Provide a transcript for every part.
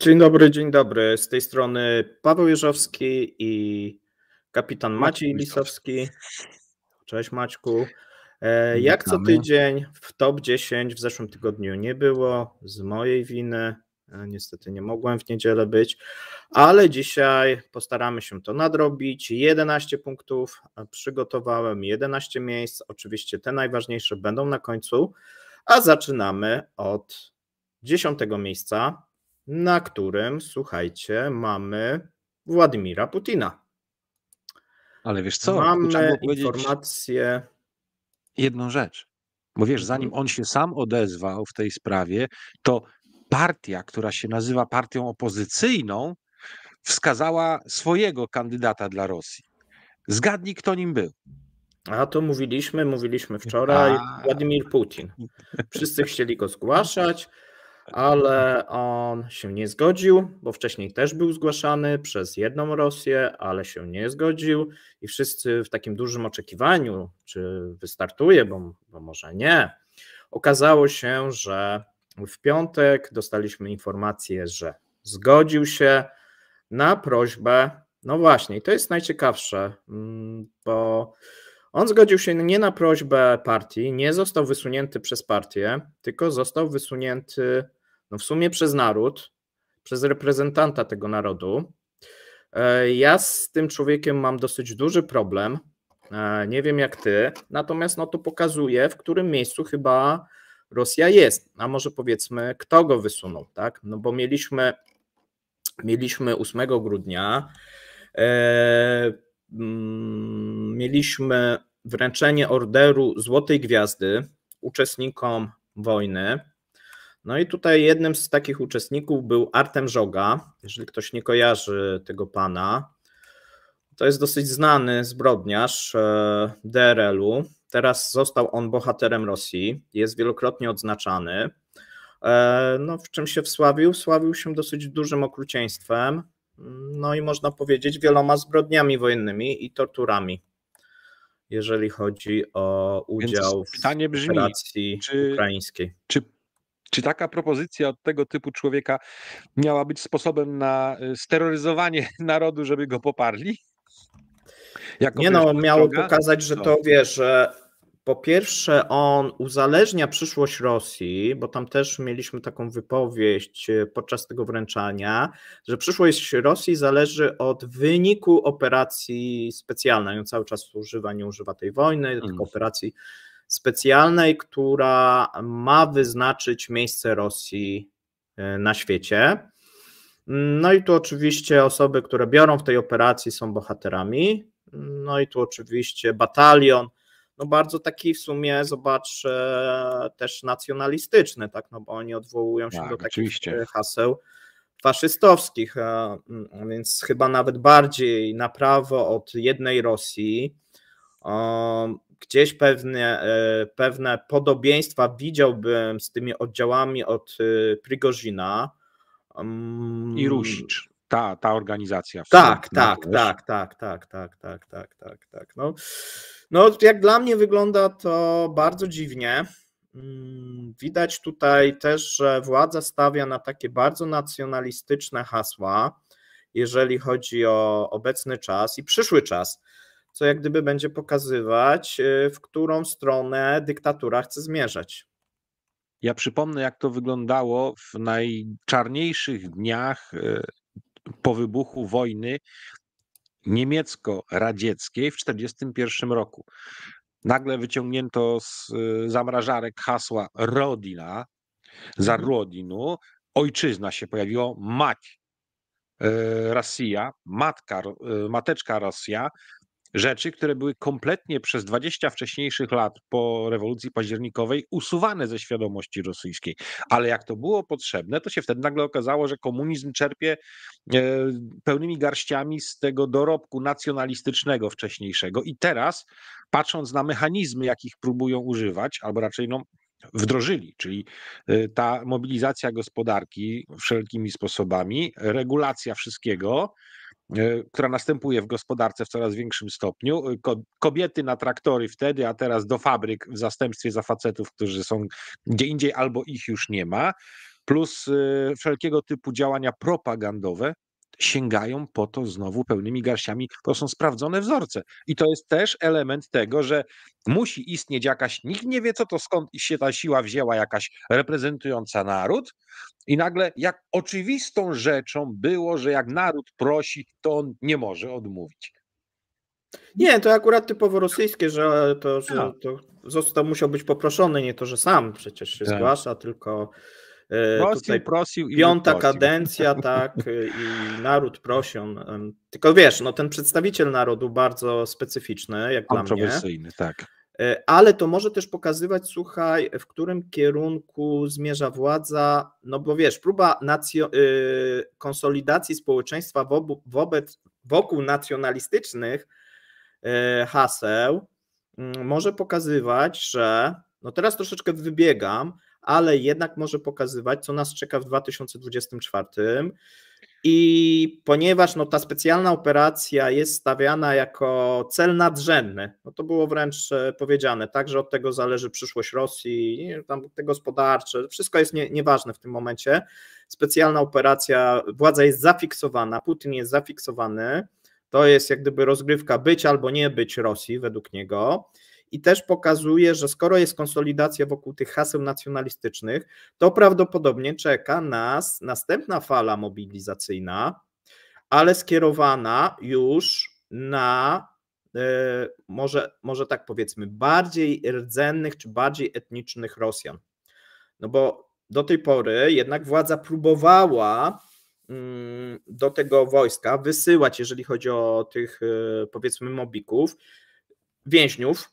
Dzień dobry. Z tej strony Paweł Jeżowski i kapitan Maciej Maciej Lisowski. Lisowski. Cześć Maćku. Jak co Witamy. tydzień w top 10 w zeszłym tygodniu nie było, z mojej winy. Niestety nie mogłem w niedzielę być, ale dzisiaj postaramy się to nadrobić. 11 punktów przygotowałem, 11 miejsc. Oczywiście te najważniejsze będą na końcu, a zaczynamy od 10 miejsca, na którym, słuchajcie, mamy Władimira Putina. Ale wiesz co, tu trzeba Mamy było powiedzieć informację. jedną rzecz. Bo wiesz, zanim on się sam odezwał w tej sprawie, to partia, która się nazywa partią opozycyjną, wskazała swojego kandydata dla Rosji. Zgadnij, kto nim był. A to mówiliśmy wczoraj, Władimir Putin. Wszyscy chcieli go zgłaszać, ale on się nie zgodził, bo wcześniej też był zgłaszany przez jedną Rosję, ale się nie zgodził i wszyscy w takim dużym oczekiwaniu, czy wystartuje, bo może nie. Okazało się, że w piątek dostaliśmy informację, że zgodził się na prośbę, no właśnie, i to jest najciekawsze, bo on zgodził się nie na prośbę partii, nie został wysunięty przez partię, tylko został wysunięty no w sumie przez naród, przez reprezentanta tego narodu. Ja z tym człowiekiem mam dosyć duży problem, nie wiem jak ty, natomiast no to pokazuje, w którym miejscu chyba Rosja jest, a może powiedzmy, kto go wysunął, tak? No bo mieliśmy 8 grudnia, mieliśmy wręczenie orderu Złotej Gwiazdy uczestnikom wojny. No i tutaj jednym z takich uczestników był Artem Żoga, jeżeli ktoś nie kojarzy tego pana. To jest dosyć znany zbrodniarz DRL-u. Teraz został on bohaterem Rosji, jest wielokrotnie odznaczany. No, w czym się wsławił? Wsławił się dosyć dużym okrucieństwem, no i można powiedzieć wieloma zbrodniami wojennymi i torturami, jeżeli chodzi o udział w operacji ukraińskiej. Czy taka propozycja od tego typu człowieka miała być sposobem na steroryzowanie narodu, żeby go poparli? Nie no, miało pokazać, że to wiesz, że po pierwsze on uzależnia przyszłość Rosji, bo tam też mieliśmy taką wypowiedź podczas tego wręczania, że przyszłość Rosji zależy od wyniku operacji specjalnej. On cały czas nie używa tej wojny, tylko operacji specjalnej, która ma wyznaczyć miejsce Rosji na świecie. No i tu oczywiście osoby, które biorą w tej operacji, są bohaterami. No i tu oczywiście batalion, no bardzo taki w sumie, zobacz, też nacjonalistyczny, tak, no bo oni odwołują się do takich haseł faszystowskich, więc chyba nawet bardziej na prawo od jednej Rosji. Gdzieś pewne podobieństwa widziałbym z tymi oddziałami od Prigozina. I Rusicz, ta organizacja. Tak. No, jak dla mnie wygląda to bardzo dziwnie. Widać tutaj też, że władza stawia na takie bardzo nacjonalistyczne hasła, jeżeli chodzi o obecny czas i przyszły czas, co jak gdyby będzie pokazywać, w którą stronę dyktatura chce zmierzać. Ja przypomnę, jak to wyglądało w najczarniejszych dniach po wybuchu wojny niemiecko-radzieckiej w 1941 roku. Nagle wyciągnięto z zamrażarek hasła Rodina, za Rodinu, ojczyzna się pojawiło, mać Rosja, mateczka Rosja, rzeczy, które były kompletnie przez 20 wcześniejszych lat po rewolucji październikowej usuwane ze świadomości rosyjskiej. Ale jak to było potrzebne, to się wtedy nagle okazało, że komunizm czerpie pełnymi garściami z tego dorobku nacjonalistycznego wcześniejszego. I teraz, patrząc na mechanizmy, jakich próbują używać, albo raczej wdrożyli, czyli ta mobilizacja gospodarki wszelkimi sposobami, regulacja wszystkiego, która następuje w gospodarce w coraz większym stopniu. Kobiety na traktory wtedy, a teraz do fabryk w zastępstwie za facetów, którzy są gdzie indziej albo ich już nie ma. plus wszelkiego typu działania propagandowe, sięgają po to znowu pełnymi garściami, to są sprawdzone wzorce. I to jest też element tego, że musi istnieć jakaś, nikt nie wie co to, skąd się ta siła wzięła, jakaś reprezentująca naród, i nagle jak oczywistą rzeczą było, że jak naród prosi, to on nie może odmówić. Nie, to akurat typowo rosyjskie, że to musiał być poproszony, nie to, że sam przecież się zgłasza, tylko tutaj prosił i piąta kadencja, tak, i naród prosi. Tylko wiesz, no ten przedstawiciel narodu bardzo specyficzny, jak dla mnie. Kontrowersyjny, tak. Ale to może też pokazywać, słuchaj, w którym kierunku zmierza władza, no bo wiesz, próba konsolidacji społeczeństwa wokół nacjonalistycznych haseł może pokazywać, że, no teraz troszeczkę wybiegam, ale jednak może pokazywać, co nas czeka w 2024. I ponieważ no, ta specjalna operacja jest stawiana jako cel nadrzędny, no to było wręcz powiedziane, tak, że od tego zależy przyszłość Rosji, tam te gospodarcze, wszystko jest nieważne w tym momencie. Specjalna operacja, władza jest zafiksowana, Putin jest zafiksowany, to jest jak gdyby rozgrywka być albo nie być Rosji według niego. I też pokazuje, że skoro jest konsolidacja wokół tych haseł nacjonalistycznych, to prawdopodobnie czeka nas następna fala mobilizacyjna, ale skierowana już na może tak powiedzmy bardziej rdzennych czy bardziej etnicznych Rosjan. No bo do tej pory jednak władza próbowała do tego wojska wysyłać, jeżeli chodzi o tych powiedzmy mobików, więźniów,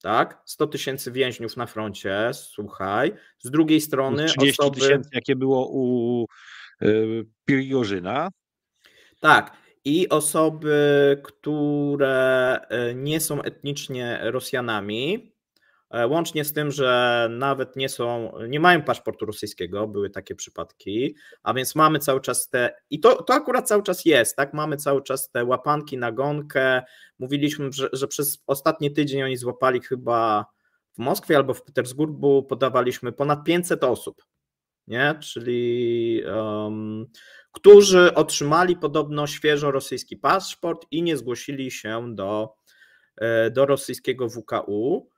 tak, 100 000 więźniów na froncie, słuchaj, z drugiej strony 30 000, jakie było u Pirigorzyna. Tak, i osoby, które nie są etnicznie Rosjanami, łącznie z tym, że nawet nie mają paszportu rosyjskiego, były takie przypadki, a więc mamy cały czas i to akurat cały czas jest, tak, mamy cały czas te łapanki, nagonkę, mówiliśmy, że przez ostatni tydzień oni złapali chyba w Moskwie albo w Petersburgu, podawaliśmy ponad 500 osób, nie, czyli którzy otrzymali podobno świeżo rosyjski paszport i nie zgłosili się do rosyjskiego WKU.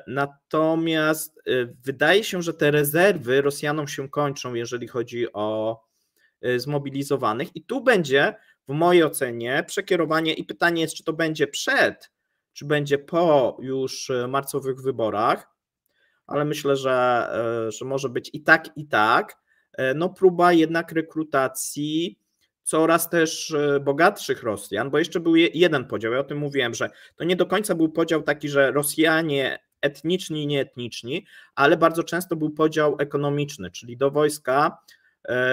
Natomiast wydaje się, że te rezerwy Rosjanom się kończą, jeżeli chodzi o zmobilizowanych, i tu będzie w mojej ocenie przekierowanie i pytanie jest, czy to będzie przed, czy będzie po już marcowych wyborach, ale myślę, że może być i tak, no próba jednak rekrutacji coraz też bogatszych Rosjan, bo jeszcze był jeden podział, ja o tym mówiłem, że to nie do końca był podział taki, że Rosjanie etniczni i nieetniczni, ale bardzo często był podział ekonomiczny, czyli do wojska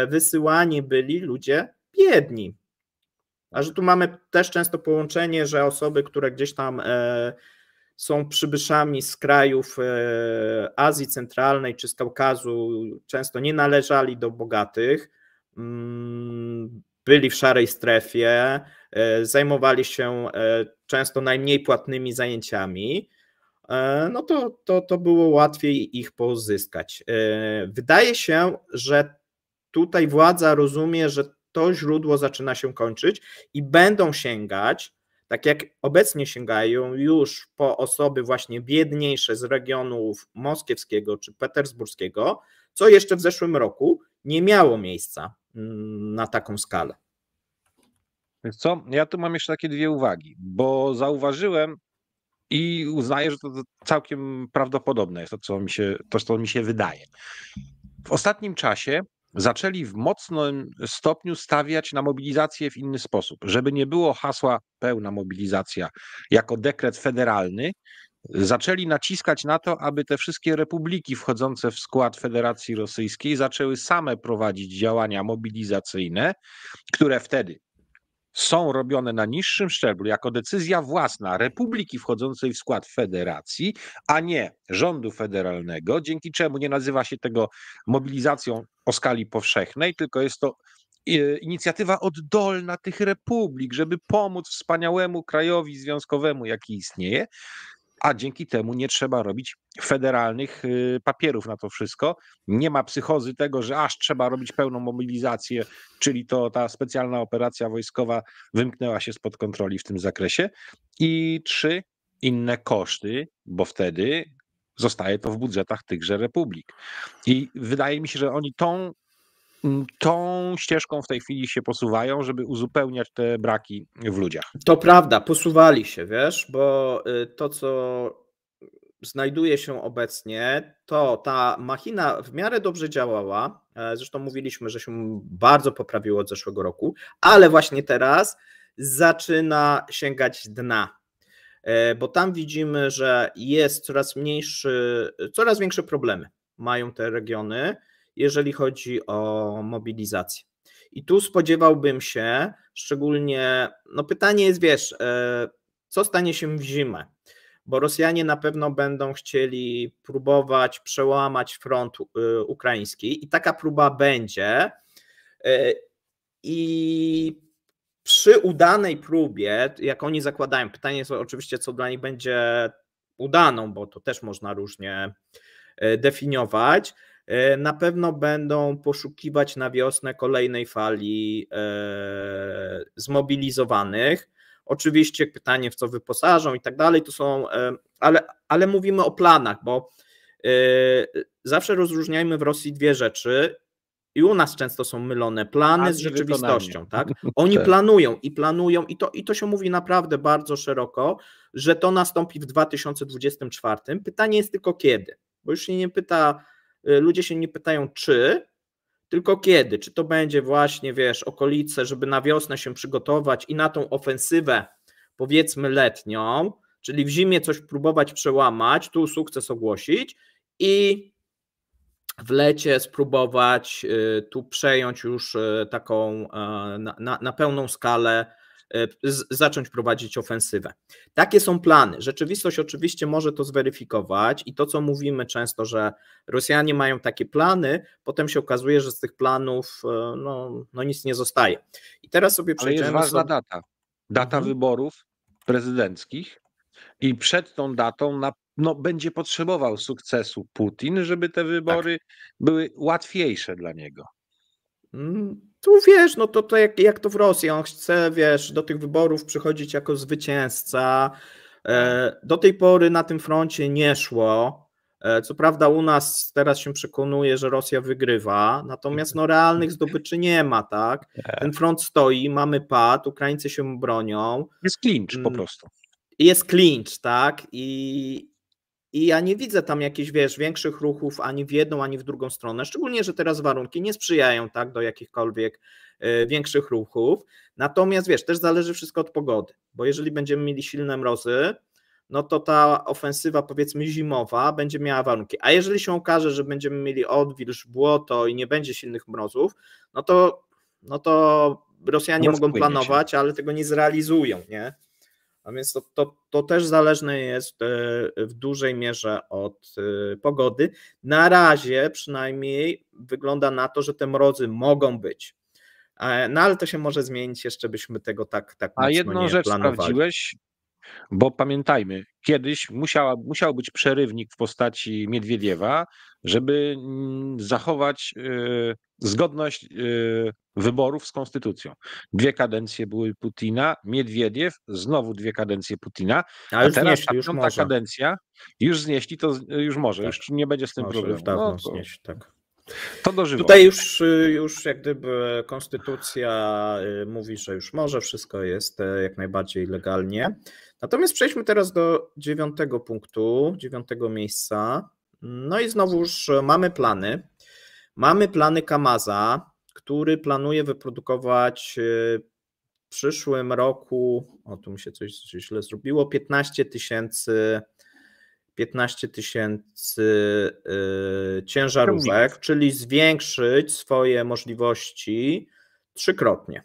wysyłani byli ludzie biedni. A że tu mamy też często połączenie, że osoby, które gdzieś tam są przybyszami z krajów Azji Centralnej czy z Kaukazu, często nie należali do bogatych, byli w szarej strefie, zajmowali się często najmniej płatnymi zajęciami, no to było łatwiej ich pozyskać. Wydaje się, że tutaj władza rozumie, że to źródło zaczyna się kończyć i będą sięgać, tak jak obecnie sięgają już po osoby właśnie biedniejsze z regionów moskiewskiego czy petersburskiego, co jeszcze w zeszłym roku nie miało miejsca na taką skalę. Wiesz co? Ja tu mam jeszcze takie dwie uwagi, bo zauważyłem i uznaję, że to całkiem prawdopodobne jest to, co mi się wydaje. W ostatnim czasie zaczęli w mocnym stopniu stawiać na mobilizację w inny sposób. Żeby nie było hasła pełna mobilizacja jako dekret federalny, zaczęli naciskać na to, aby te wszystkie republiki wchodzące w skład Federacji Rosyjskiej zaczęły same prowadzić działania mobilizacyjne, które wtedy są robione na niższym szczeblu jako decyzja własna republiki wchodzącej w skład federacji, a nie rządu federalnego, dzięki czemu nie nazywa się tego mobilizacją o skali powszechnej, tylko jest to inicjatywa oddolna tych republik, żeby pomóc wspaniałemu krajowi związkowemu, jaki istnieje, a dzięki temu nie trzeba robić federalnych papierów na to wszystko. Nie ma psychozy tego, że aż trzeba robić pełną mobilizację, czyli to ta specjalna operacja wojskowa wymknęła się spod kontroli w tym zakresie. I 3, inne koszty, bo wtedy zostaje to w budżetach tychże republik. I wydaje mi się, że oni tą ścieżką w tej chwili się posuwają, żeby uzupełniać te braki w ludziach. To prawda, posuwali się, wiesz, bo to, co znajduje się obecnie, to ta machina w miarę dobrze działała, zresztą mówiliśmy, że się bardzo poprawiło od zeszłego roku, ale właśnie teraz zaczyna sięgać dna, bo tam widzimy, że jest coraz większe problemy mają te regiony, jeżeli chodzi o mobilizację. I tu spodziewałbym się, szczególnie, no pytanie jest, wiesz, co stanie się w zimę, bo Rosjanie na pewno będą chcieli próbować przełamać front ukraiński i taka próba będzie i przy udanej próbie, jak oni zakładają, pytanie jest oczywiście, co dla nich będzie udaną, bo to też można różnie definiować, na pewno będą poszukiwać na wiosnę kolejnej fali zmobilizowanych. Oczywiście pytanie, w co wyposażą i tak dalej, to są, ale mówimy o planach, bo zawsze rozróżniajmy w Rosji dwie rzeczy i u nas często są mylone plany z rzeczywistością. Tak? Oni planują i to się mówi naprawdę bardzo szeroko, że to nastąpi w 2024. Pytanie jest tylko kiedy, bo już się nie pyta, ludzie się nie pytają czy, tylko kiedy, czy to będzie właśnie, wiesz, okolice, żeby na wiosnę się przygotować i na tą ofensywę, powiedzmy letnią, czyli w zimie coś próbować przełamać, tu sukces ogłosić i w lecie spróbować tu przejąć już taką na pełną skalę, zacząć prowadzić ofensywę. Takie są plany. Rzeczywistość oczywiście może to zweryfikować i to, co mówimy często, że Rosjanie mają takie plany, potem się okazuje, że z tych planów no nic nie zostaje. I teraz sobie przejdziemy. Ale jest ważna data wyborów prezydenckich i przed tą datą będzie potrzebował sukcesu Putin, żeby te wybory były łatwiejsze dla niego. Tu wiesz, no to jak to w Rosji, on chce, wiesz, do tych wyborów przychodzić jako zwycięzca. Do tej pory na tym froncie nie szło. Co prawda u nas teraz się przekonuje, że Rosja wygrywa, natomiast no realnych zdobyczy nie ma, tak? Ten front stoi, mamy pad, Ukraińcy się bronią. Jest klincz po prostu. Jest klincz, tak? I ja nie widzę tam jakichś, wiesz, większych ruchów ani w jedną, ani w drugą stronę, szczególnie, że teraz warunki nie sprzyjają, tak, do jakichkolwiek większych ruchów. Natomiast, wiesz, też zależy wszystko od pogody, bo jeżeli będziemy mieli silne mrozy, no to ta ofensywa, powiedzmy, zimowa będzie miała warunki. A jeżeli się okaże, że będziemy mieli odwilż, błoto i nie będzie silnych mrozów, no to Rosjanie mogą planować, ale tego nie zrealizują, nie? A więc to też zależne jest w dużej mierze od pogody. Na razie przynajmniej wygląda na to, że te mrozy mogą być. No ale to się może zmienić, jeszcze byśmy tego tak mocno A jedną nie rzecz planowali. sprawdziłeś, bo pamiętajmy, kiedyś musiał być przerywnik w postaci Miedwiediewa, żeby zachować zgodność wyborów z konstytucją. 2 kadencje były Putina, Miedwiediew, znowu 2 kadencje Putina, a teraz ta 5. kadencja już znieśli, to już może, tak. Już nie będzie z tym problemu. Już dawno znieść, tak. To dożywocie. Tutaj już jak gdyby konstytucja mówi, że już może, wszystko jest jak najbardziej legalnie. Natomiast przejdźmy teraz do 9. punktu, 9. miejsca. No i znowuż mamy plany. Mamy plany Kamaza, który planuje wyprodukować w przyszłym roku, tu mi się coś źle zrobiło, 15 tysięcy ciężarówek, czyli zwiększyć swoje możliwości 3-krotnie.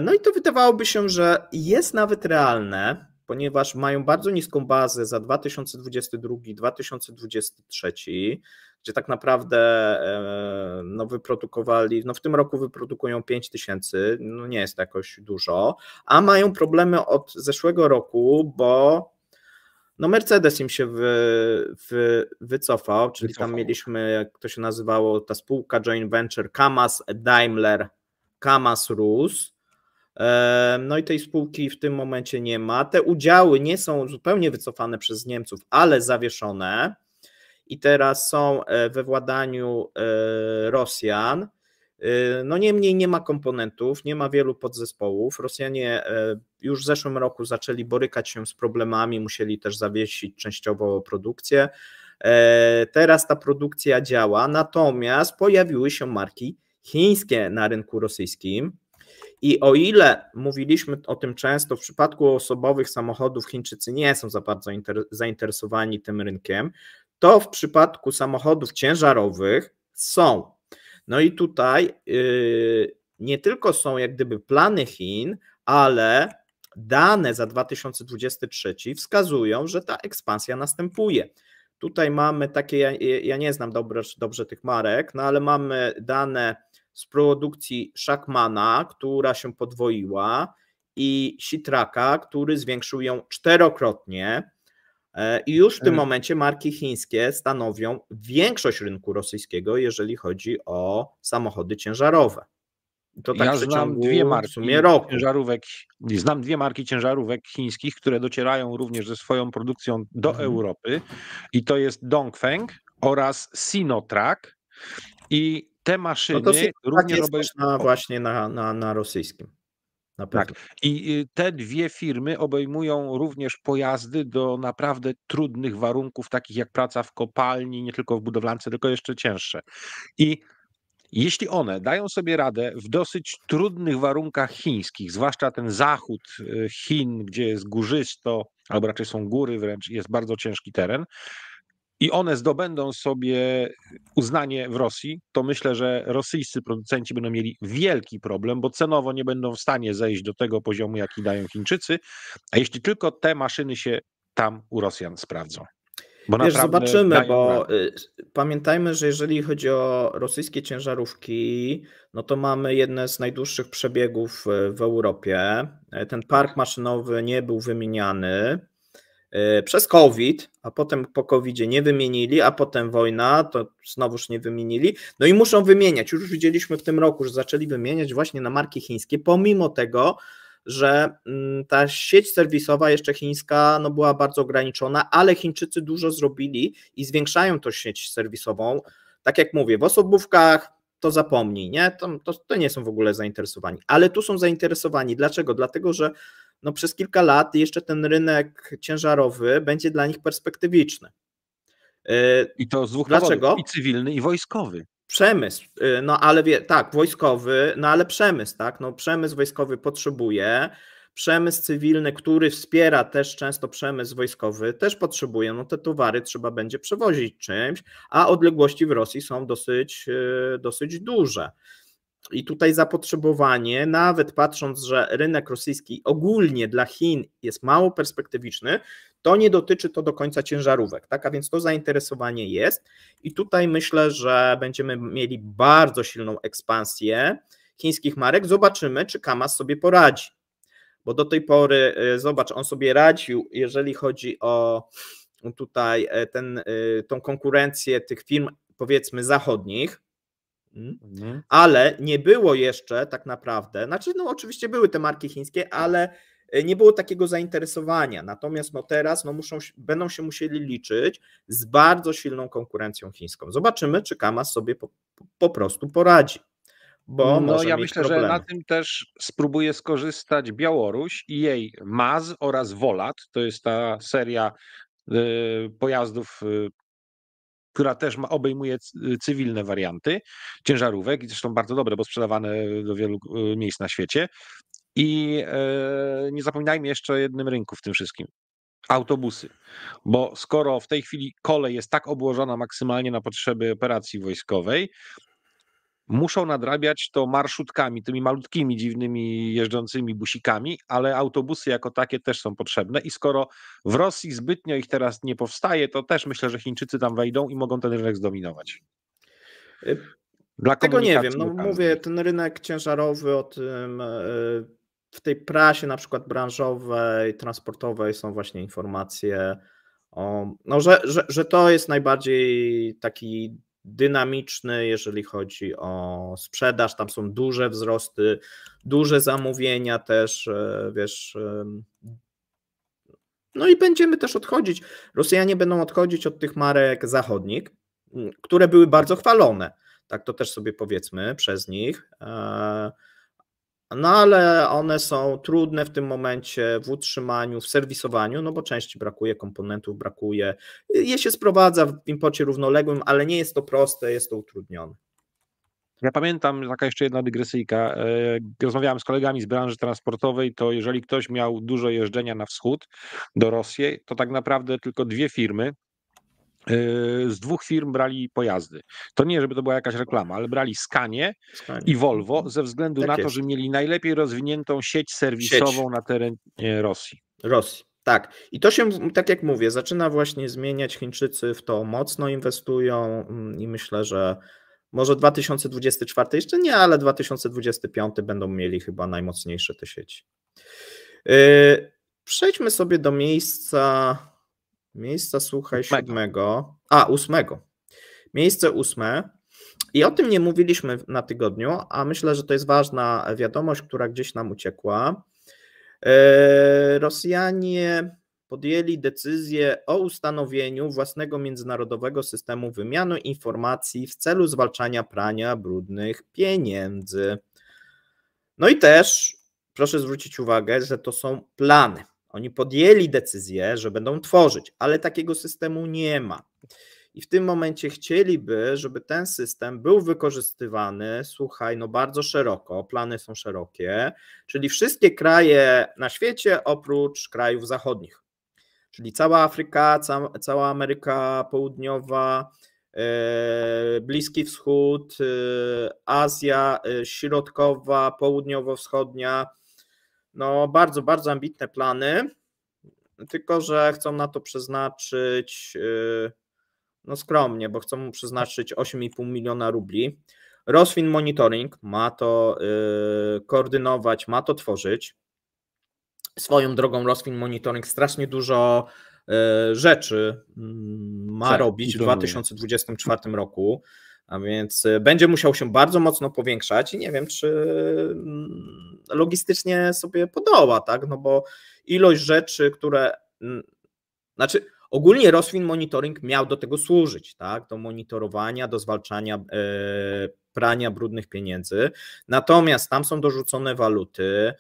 No i to wydawałoby się, że jest nawet realne, ponieważ mają bardzo niską bazę za 2022-2023, gdzie tak naprawdę wyprodukowali, w tym roku wyprodukują 5 tysięcy, nie jest to jakoś dużo, a mają problemy od zeszłego roku, bo No Mercedes im się wycofał, czyli tam mieliśmy, jak to się nazywało, ta spółka joint venture KAMAZ Daimler, KAMAZ Rus. No i tej spółki w tym momencie nie ma. Te udziały nie są zupełnie wycofane przez Niemców, ale zawieszone i teraz są we władaniu Rosjan. No niemniej nie ma komponentów, nie ma wielu podzespołów. Rosjanie już w zeszłym roku zaczęli borykać się z problemami, musieli też zawiesić częściowo produkcję. Teraz ta produkcja działa, natomiast pojawiły się marki chińskie na rynku rosyjskim. I o ile mówiliśmy o tym często, w przypadku osobowych samochodów Chińczycy nie są za bardzo zainteresowani tym rynkiem, to w przypadku samochodów ciężarowych są. No i tutaj nie tylko są jak gdyby plany Chin, ale dane za 2023 wskazują, że ta ekspansja następuje. Tutaj mamy takie, ja nie znam dobrze tych marek, no ale mamy dane z produkcji Shackmana, która się podwoiła, i Citraka, który zwiększył ją 4-krotnie. I już w tym momencie marki chińskie stanowią większość rynku rosyjskiego, jeżeli chodzi o samochody ciężarowe. To tak ja znam dwie marki ciężarówek chińskich, które docierają również ze swoją produkcją do Europy, i to jest Dongfeng oraz Sinotruk. I te maszyny no to również jest właśnie na rosyjskim. Tak. I te dwie firmy obejmują również pojazdy do naprawdę trudnych warunków, takich jak praca w kopalni, nie tylko w budowlance, tylko jeszcze cięższe. I jeśli one dają sobie radę w dosyć trudnych warunkach chińskich, zwłaszcza ten zachód Chin, gdzie jest górzysto, albo raczej są góry wręcz, jest bardzo ciężki teren, i one zdobędą sobie uznanie w Rosji, to myślę, że rosyjscy producenci będą mieli wielki problem, bo cenowo nie będą w stanie zejść do tego poziomu, jaki dają Chińczycy, a jeśli tylko te maszyny się tam u Rosjan sprawdzą. Bo zobaczymy, bo pamiętajmy, że jeżeli chodzi o rosyjskie ciężarówki, no to mamy jedne z najdłuższych przebiegów w Europie. Ten park maszynowy nie był wymieniany przez COVID, a potem po COVID-zie nie wymienili, a potem wojna, to znowuż nie wymienili. No i muszą wymieniać. Już widzieliśmy w tym roku, że zaczęli wymieniać właśnie na marki chińskie, pomimo tego, że ta sieć serwisowa jeszcze chińska no była bardzo ograniczona, ale Chińczycy dużo zrobili i zwiększają tą sieć serwisową. Tak jak mówię, w osobówkach to zapomnij, nie? To nie są w ogóle zainteresowani, ale tu są zainteresowani. Dlaczego? Dlatego, że no przez kilka lat jeszcze ten rynek ciężarowy będzie dla nich perspektywiczny. I to z dwóch powodów, i cywilny, i wojskowy. Przemysł, no ale tak, wojskowy, no ale przemysł, tak, no przemysł wojskowy potrzebuje, przemysł cywilny, który wspiera też często przemysł wojskowy, też potrzebuje, no te towary trzeba będzie przewozić czymś, a odległości w Rosji są dosyć duże. I tutaj zapotrzebowanie, nawet patrząc, że rynek rosyjski ogólnie dla Chin jest mało perspektywiczny, to nie dotyczy to do końca ciężarówek, tak? A więc to zainteresowanie jest i tutaj myślę, że będziemy mieli bardzo silną ekspansję chińskich marek. Zobaczymy, czy KAMAZ sobie poradzi, bo do tej pory, zobacz, on sobie radził, jeżeli chodzi o tutaj tą konkurencję tych firm, powiedzmy, zachodnich, ale nie było jeszcze tak naprawdę, znaczy no oczywiście były te marki chińskie, ale nie było takiego zainteresowania, natomiast no teraz no będą się musieli liczyć z bardzo silną konkurencją chińską. Zobaczymy, czy KAMAZ sobie po prostu poradzi, bo może ja mieć myślę, problemy. że na tym też spróbuje skorzystać Białoruś i jej MAZ oraz Wolat, to jest ta seria pojazdów, która też obejmuje cywilne warianty ciężarówek, i zresztą bardzo dobre, bo sprzedawane do wielu miejsc na świecie. I nie zapominajmy jeszcze o jednym rynku w tym wszystkim. Autobusy. Bo skoro w tej chwili kolej jest tak obłożona maksymalnie na potrzeby operacji wojskowej, muszą nadrabiać to marszutkami, tymi malutkimi, dziwnymi, jeżdżącymi busikami, ale autobusy jako takie też są potrzebne i skoro w Rosji zbytnio ich teraz nie powstaje, to też myślę, że Chińczycy tam wejdą i mogą ten rynek zdominować. Tego nie wiem, no mówię, ten rynek ciężarowy, o tym w tej prasie na przykład branżowej, transportowej są właśnie informacje, No, że to jest najbardziej taki dynamiczny, jeżeli chodzi o sprzedaż, tam są duże wzrosty, duże zamówienia też, wiesz, no i będziemy też odchodzić, Rosjanie będą odchodzić od tych marek zachodnich, które były bardzo chwalone, tak to też sobie powiedzmy przez nich, no ale one są trudne w tym momencie w utrzymaniu, w serwisowaniu, no bo części brakuje, komponentów brakuje, je się sprowadza w imporcie równoległym, ale nie jest to proste, jest to utrudnione. Ja pamiętam, taka jeszcze jedna dygresyjka, rozmawiałem z kolegami z branży transportowej, to jeżeli ktoś miał dużo jeżdżenia na wschód do Rosji, to tak naprawdę tylko 2 firmy, z 2 firm brali pojazdy. To nie, żeby to była jakaś reklama, ale brali Scanię i Volvo ze względu Tak na to, jest. że mieli najlepiej rozwiniętą sieć serwisową na terenie Rosji. Tak. I to się, tak jak mówię, zaczyna właśnie zmieniać. Chińczycy w to mocno inwestują i myślę, że może 2024 jeszcze nie, ale 2025 będą mieli chyba najmocniejsze te sieci. Przejdźmy sobie do miejsca, słuchaj, 7. 8. Miejsce 8. I o tym nie mówiliśmy na tygodniu, a myślę, że to jest ważna wiadomość, która gdzieś nam uciekła. Rosjanie podjęli decyzję o ustanowieniu własnego międzynarodowego systemu wymiany informacji w celu zwalczania prania brudnych pieniędzy. No i też proszę zwrócić uwagę, że to są plany. Oni podjęli decyzję, że będą tworzyć, ale takiego systemu nie ma. I w tym momencie chcieliby, żeby ten system był wykorzystywany, słuchaj, no bardzo szeroko, plany są szerokie, czyli wszystkie kraje na świecie oprócz krajów zachodnich, czyli cała Afryka, cała Ameryka Południowa, Bliski Wschód, Azja Środkowa, Południowo-Wschodnia, no bardzo, bardzo ambitne plany, tylko że chcą na to przeznaczyć no skromnie, bo chcą mu przeznaczyć 8,5 miliona rubli. Rosfin Monitoring ma to koordynować, ma to tworzyć. Swoją drogą Rosfin Monitoring strasznie dużo rzeczy ma robić w 2024 roku, a więc będzie musiał się bardzo mocno powiększać i nie wiem, czy logistycznie sobie podoła, tak? No bo ilość rzeczy, które, znaczy ogólnie Rosfin Monitoring miał do tego służyć, tak? Do monitorowania, do zwalczania prania brudnych pieniędzy, natomiast tam są dorzucone waluty,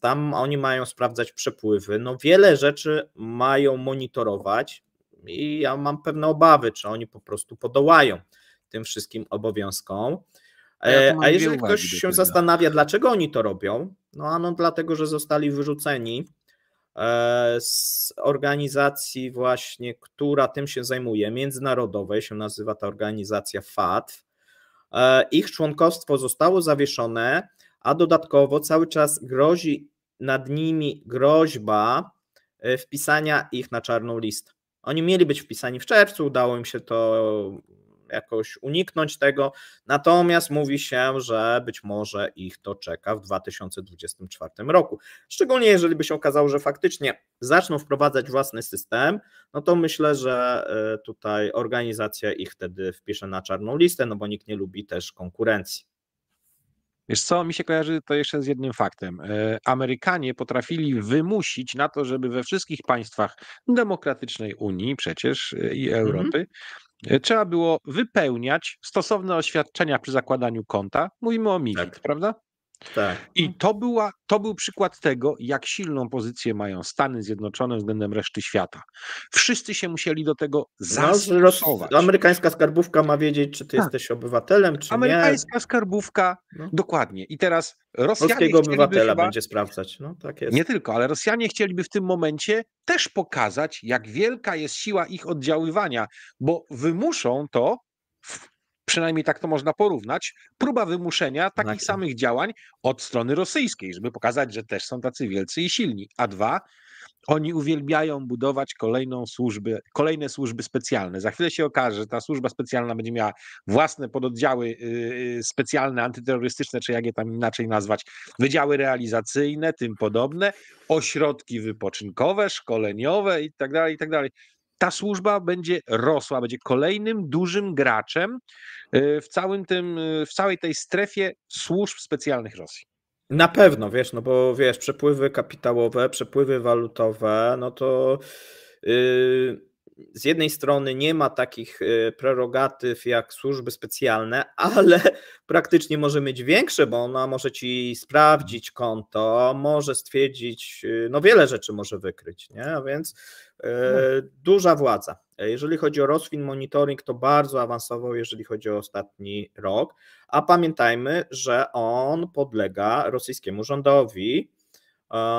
tam oni mają sprawdzać przepływy, no wiele rzeczy mają monitorować i ja mam pewne obawy, czy oni po prostu podołają tym wszystkim obowiązkom. A jeżeli ktoś się zastanawia, dlaczego oni to robią, no dlatego, że zostali wyrzuceni z organizacji właśnie, która tym się zajmuje, międzynarodowej, się nazywa ta organizacja FATF. Ich członkostwo zostało zawieszone, a dodatkowo cały czas grozi nad nimi groźba wpisania ich na czarną listę. Oni mieli być wpisani w czerwcu, udało im się to jakoś uniknąć tego, natomiast mówi się, że być może ich to czeka w 2024 roku. Szczególnie jeżeli by się okazało, że faktycznie zaczną wprowadzać własny system, no to myślę, że tutaj organizacja ich wtedy wpisze na czarną listę, no bo nikt nie lubi też konkurencji. Wiesz co, mi się kojarzy to jeszcze z jednym faktem. Amerykanie potrafili wymusić na to, żeby we wszystkich państwach demokratycznej Unii przecież i Europy trzeba było wypełniać stosowne oświadczenia przy zakładaniu konta. Mówimy o MiFID, prawda? Tak. I to był przykład tego, jak silną pozycję mają Stany Zjednoczone względem reszty świata. Wszyscy się musieli do tego zastosować. Amerykańska skarbówka ma wiedzieć, czy ty jesteś obywatelem, czy Amerykańska skarbówka, dokładnie. I teraz Rosjanie polskiego obywatela będzie sprawdzać. No, tak jest. Nie tylko, ale Rosjanie chcieliby w tym momencie też pokazać, jak wielka jest siła ich oddziaływania, bo wymuszą to, przynajmniej tak to można porównać, próba wymuszenia takich samych działań od strony rosyjskiej, żeby pokazać, że też są tacy wielcy i silni. A 2, Oni uwielbiają budować kolejne służby specjalne. Za chwilę się okaże, że ta służba specjalna będzie miała własne pododdziały specjalne, antyterrorystyczne, czy jak je tam inaczej nazwać, wydziały realizacyjne, tym podobne, ośrodki wypoczynkowe, szkoleniowe i tak dalej, i tak dalej. Ta służba będzie rosła, będzie kolejnym dużym graczem w całej tej strefie służb specjalnych Rosji. Na pewno, wiesz, no bo wiesz, przepływy kapitałowe, przepływy walutowe, no to z jednej strony nie ma takich prerogatyw jak służby specjalne, ale praktycznie może mieć większe, bo ona może ci sprawdzić konto, może stwierdzić, no wiele rzeczy może wykryć, nie? A więc duża władza. Jeżeli chodzi o Rosfin Monitoring, to bardzo awansował, jeżeli chodzi o ostatni rok, a pamiętajmy, że on podlega rosyjskiemu rządowi,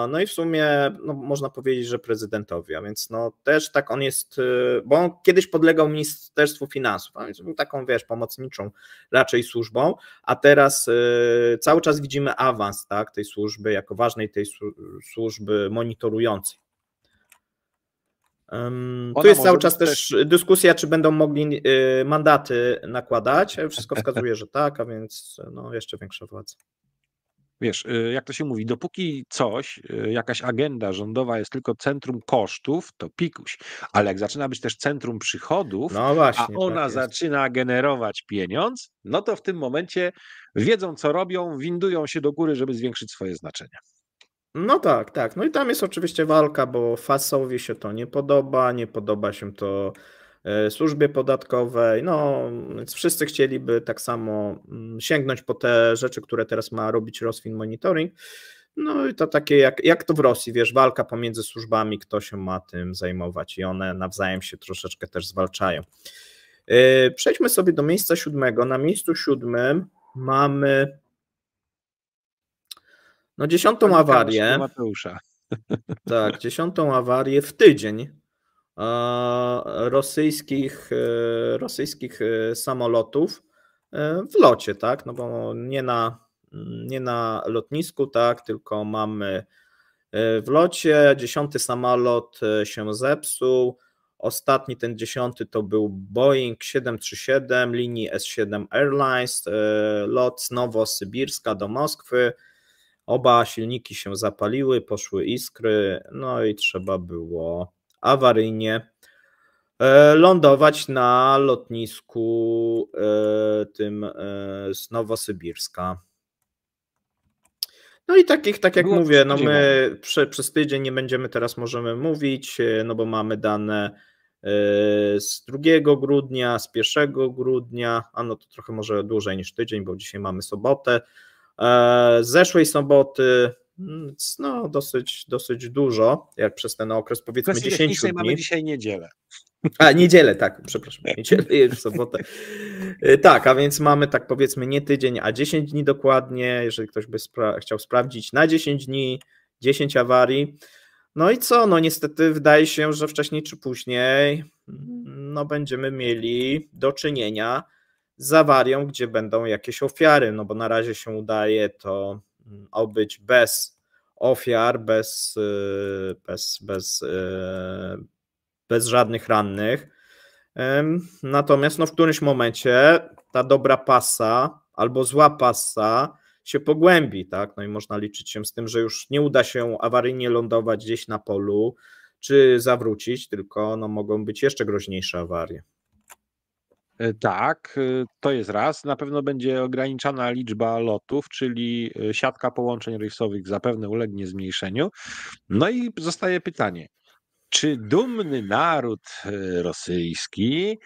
no i w sumie no, można powiedzieć, że prezydentowi, a więc no też tak on jest, bo on kiedyś podlegał Ministerstwu Finansów, a więc był taką, wiesz, pomocniczą raczej służbą, a teraz cały czas widzimy awans, tak, tej służby, jako ważnej tej służby monitorującej. Tu jest cały czas też dyskusja, czy będą mogli mandaty nakładać, wszystko wskazuje, że tak, a więc no, jeszcze większa władza. Wiesz, jak to się mówi, dopóki jakaś agenda rządowa jest tylko centrum kosztów, to pikuś, ale jak zaczyna być też centrum przychodów, no właśnie, a ona tak zaczyna generować pieniądz, no to w tym momencie wiedzą, co robią, windują się do góry, żeby zwiększyć swoje znaczenie. No tak, tak. No i tam jest oczywiście walka, bo FAS-owi się to nie podoba się to służbie podatkowej, no więc wszyscy chcieliby tak samo sięgnąć po te rzeczy, które teraz ma robić Rosfin Monitoring, no i to takie jak to w Rosji, wiesz, walka pomiędzy służbami, kto się ma tym zajmować i one nawzajem się troszeczkę też zwalczają. Przejdźmy sobie do miejsca 7. Na miejscu 7 mamy 10. awarię. Tak, 10. awarię w tydzień rosyjskich samolotów w locie, tak, no bo nie na lotnisku, tak, tylko mamy w locie. 10. samolot się zepsuł, ostatni ten 10. to był Boeing 737 linii S7 Airlines, lot z Nowosybirska do Moskwy. Oba silniki się zapaliły, poszły iskry, no i trzeba było awaryjnie lądować na lotnisku tym z Nowosybirska. No i tak jak mówię, no my przez tydzień nie będziemy teraz możemy mówić, no bo mamy dane z 2 grudnia, z 1 grudnia, a no to trochę może dłużej niż tydzień, bo dzisiaj mamy sobotę. Z zeszłej soboty no dosyć dużo, jak przez ten okres, powiedzmy 10 dni. Mamy dzisiaj niedzielę. A, niedzielę, tak, przepraszam, niedzielę jest w sobotę. Tak, a więc mamy tak powiedzmy nie tydzień, a 10 dni dokładnie, jeżeli ktoś by chciał sprawdzić, na 10 dni, 10 awarii. No i co, no niestety wydaje się, że wcześniej czy później no będziemy mieli do czynienia z awarią, gdzie będą jakieś ofiary, no bo na razie się udaje to obyć bez ofiar, bez żadnych rannych. Natomiast no w którymś momencie ta dobra pasa albo zła pasa się pogłębi, tak? No i można liczyć się z tym, że już nie uda się awaryjnie lądować gdzieś na polu, czy zawrócić, tylko no mogą być jeszcze groźniejsze awarie. Tak, to jest raz. Na pewno będzie ograniczana liczba lotów, czyli siatka połączeń rejsowych zapewne ulegnie zmniejszeniu. No i zostaje pytanie, czy dumny naród rosyjski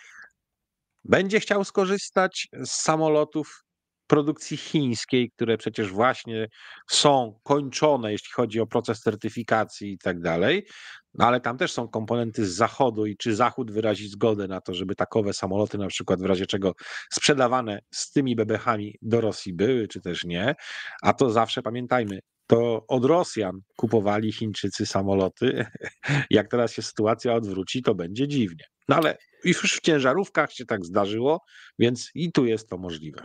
będzie chciał skorzystać z samolotów produkcji chińskiej, które przecież właśnie są kończone, jeśli chodzi o proces certyfikacji i tak dalej, no ale tam też są komponenty z Zachodu i czy Zachód wyrazi zgodę na to, żeby takowe samoloty na przykład w razie czego sprzedawane z tymi bebechami do Rosji były, czy też nie, a to zawsze pamiętajmy, to od Rosjan kupowali Chińczycy samoloty. Jak teraz się sytuacja odwróci, to będzie dziwnie. No ale już w ciężarówkach się tak zdarzyło, więc i tu jest to możliwe.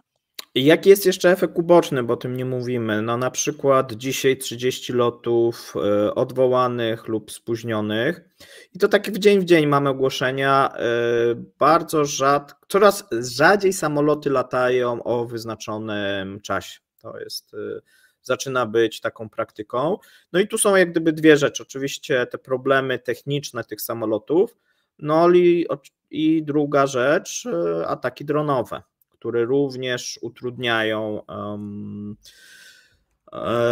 Jaki jest jeszcze efekt uboczny, bo o tym nie mówimy? No na przykład dzisiaj 30 lotów odwołanych lub spóźnionych i to tak w dzień mamy ogłoszenia. Bardzo coraz rzadziej samoloty latają o wyznaczonym czasie. To jest, zaczyna być taką praktyką. No i tu są jak gdyby dwie rzeczy. Oczywiście te problemy techniczne tych samolotów, no i druga rzecz, ataki dronowe, które również utrudniają